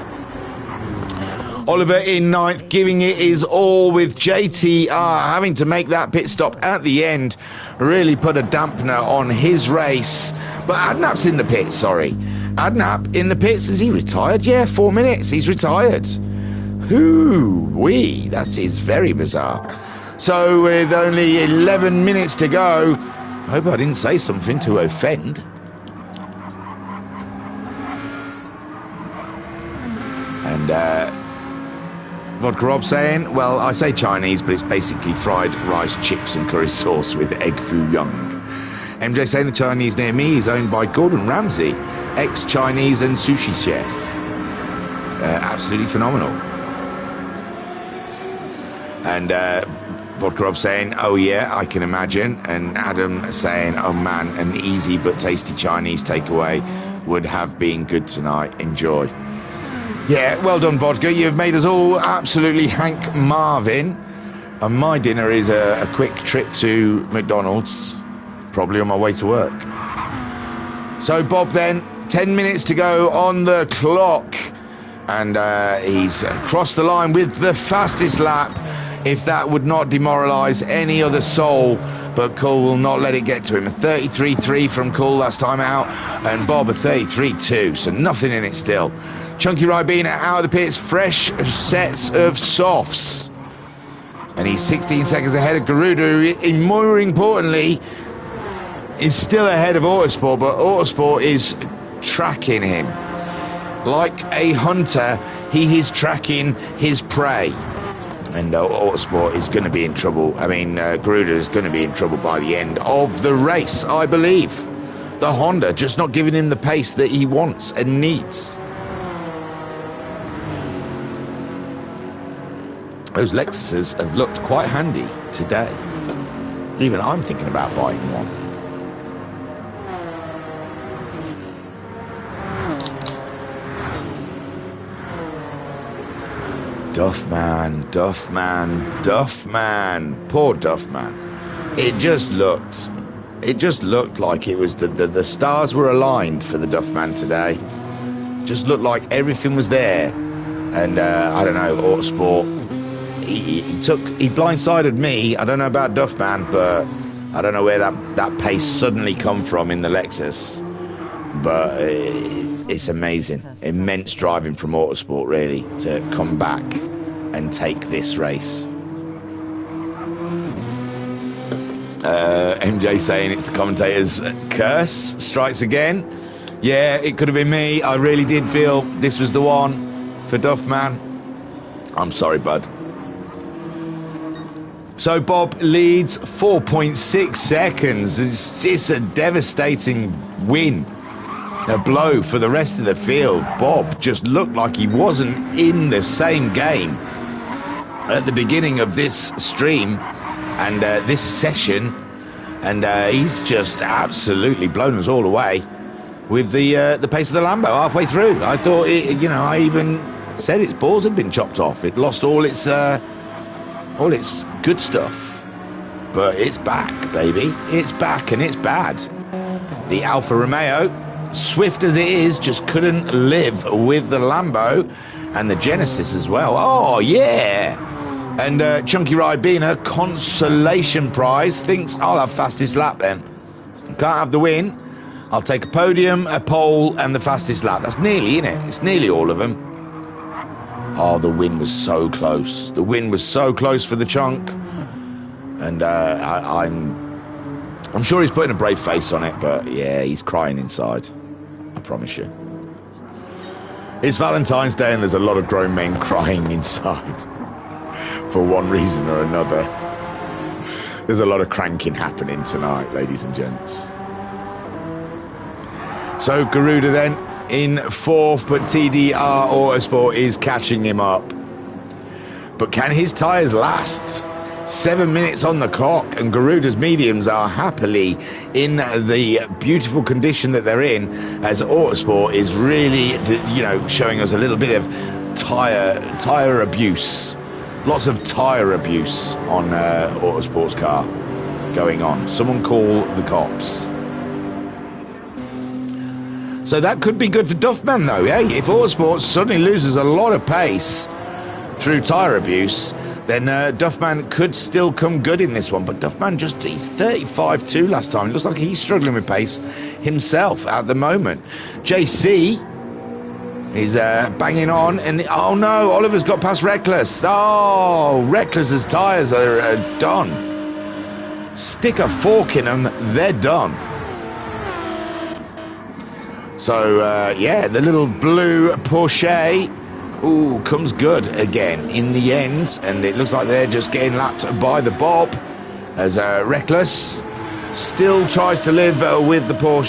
Oliver in ninth, giving it his all with JTR having to make that pit stop at the end. Really put a dampener on his race. But Adnap's in the pits, sorry. Adnap in the pits. Is he retired? Yeah, 4 minutes. He's retired. Hoo-wee. That is very bizarre. So with only 11 minutes to go, I hope I didn't say something to offend. And Vodka Rob saying, well, I say Chinese, but it's basically fried rice, chips and curry sauce with egg foo young. MJ saying the Chinese near me is owned by Gordon Ramsay, ex-Chinese and sushi chef. Absolutely phenomenal. And Vodka Rob saying, oh yeah, I can imagine. And Adam saying, oh man, an easy but tasty Chinese takeaway would have been good tonight. Enjoy. Yeah, well done, Vodka. You've made us all absolutely Hank Marvin. And my dinner is a quick trip to McDonald's, probably on my way to work. So Bob then, 10 minutes to go on the clock. And he's crossed the line with the fastest lap. If that would not demoralise any other soul, but Cole will not let it get to him. A 33.3 from Cole last time out, and Bob a 33.2, so nothing in it still. Chunky Ribena out of the pits, fresh sets of softs. And he's 16 seconds ahead of Garuda, who, more importantly, is still ahead of Autosport, but Autosport is tracking him. Like a hunter, he is tracking his prey. And Autosport is going to be in trouble. I mean, Garuda is going to be in trouble by the end of the race, I believe. The Honda just not giving him the pace that he wants and needs. Those Lexuses have looked quite handy today. Even I'm thinking about buying one. Duffman, Duffman, Duffman. Poor Duffman. It just looked like it was the stars were aligned for the Duffman today. Just looked like everything was there. And I don't know, Autosport, he blindsided me. I don't know about Duffman, but I don't know where that pace suddenly come from in the Lexus. But it's amazing. Immense driving from Autosport, really, to come back and take this race. MJ saying it's the commentator's curse strikes again. Yeah, it could have been me. I really did feel this was the one for Duffman. I'm sorry, bud. So Bob leads 4.6 seconds. It's just a devastating win. A blow for the rest of the field. Bob just looked like he wasn't in the same game at the beginning of this stream and this session, and he's just absolutely blown us all away with the pace of the Lambo halfway through. I thought I even said its balls had been chopped off. It lost all its good stuff, but it's back, baby. It's back, and it's bad. The Alfa Romeo, swift as it is, just couldn't live with the Lambo and the Genesis as well. Oh yeah. And Chunky Ribena, consolation prize, thinks I'll have fastest lap then. Can't have the win. I'll take a podium, a pole and the fastest lap. That's nearly in it. It's nearly all of them. Oh, the win was so close. The win was so close for the Chunk. And I'm sure he's putting a brave face on it, but yeah, he's crying inside. I promise you. It's Valentine's Day and there's a lot of grown men crying inside for one reason or another. There's a lot of cranking happening tonight, ladies and gents. So Garuda then in 4th, but TDR Autosport is catching him up. But can his tyres last? 7 minutes on the clock, and Garuda's mediums are happily in the beautiful condition that they're in, as Autosport is really, showing us a little bit of tyre abuse. Lots of tyre abuse on Autosport's car going on. Someone call the cops. So that could be good for Duffman, though, eh? If Autosport suddenly loses a lot of pace through tyre abuse, then Duffman could still come good in this one. But Duffman he's 35-2 last time. It looks like he's struggling with pace himself at the moment. JC is banging on, and oh no, Oliver's got past Reckless. Oh, Reckless's tyres are done. Stick a fork in them, they're done. So, yeah, the little blue Porsche, comes good again in the end. And it looks like they're just getting lapped by the Bob, as Reckless still tries to live with the Porsche.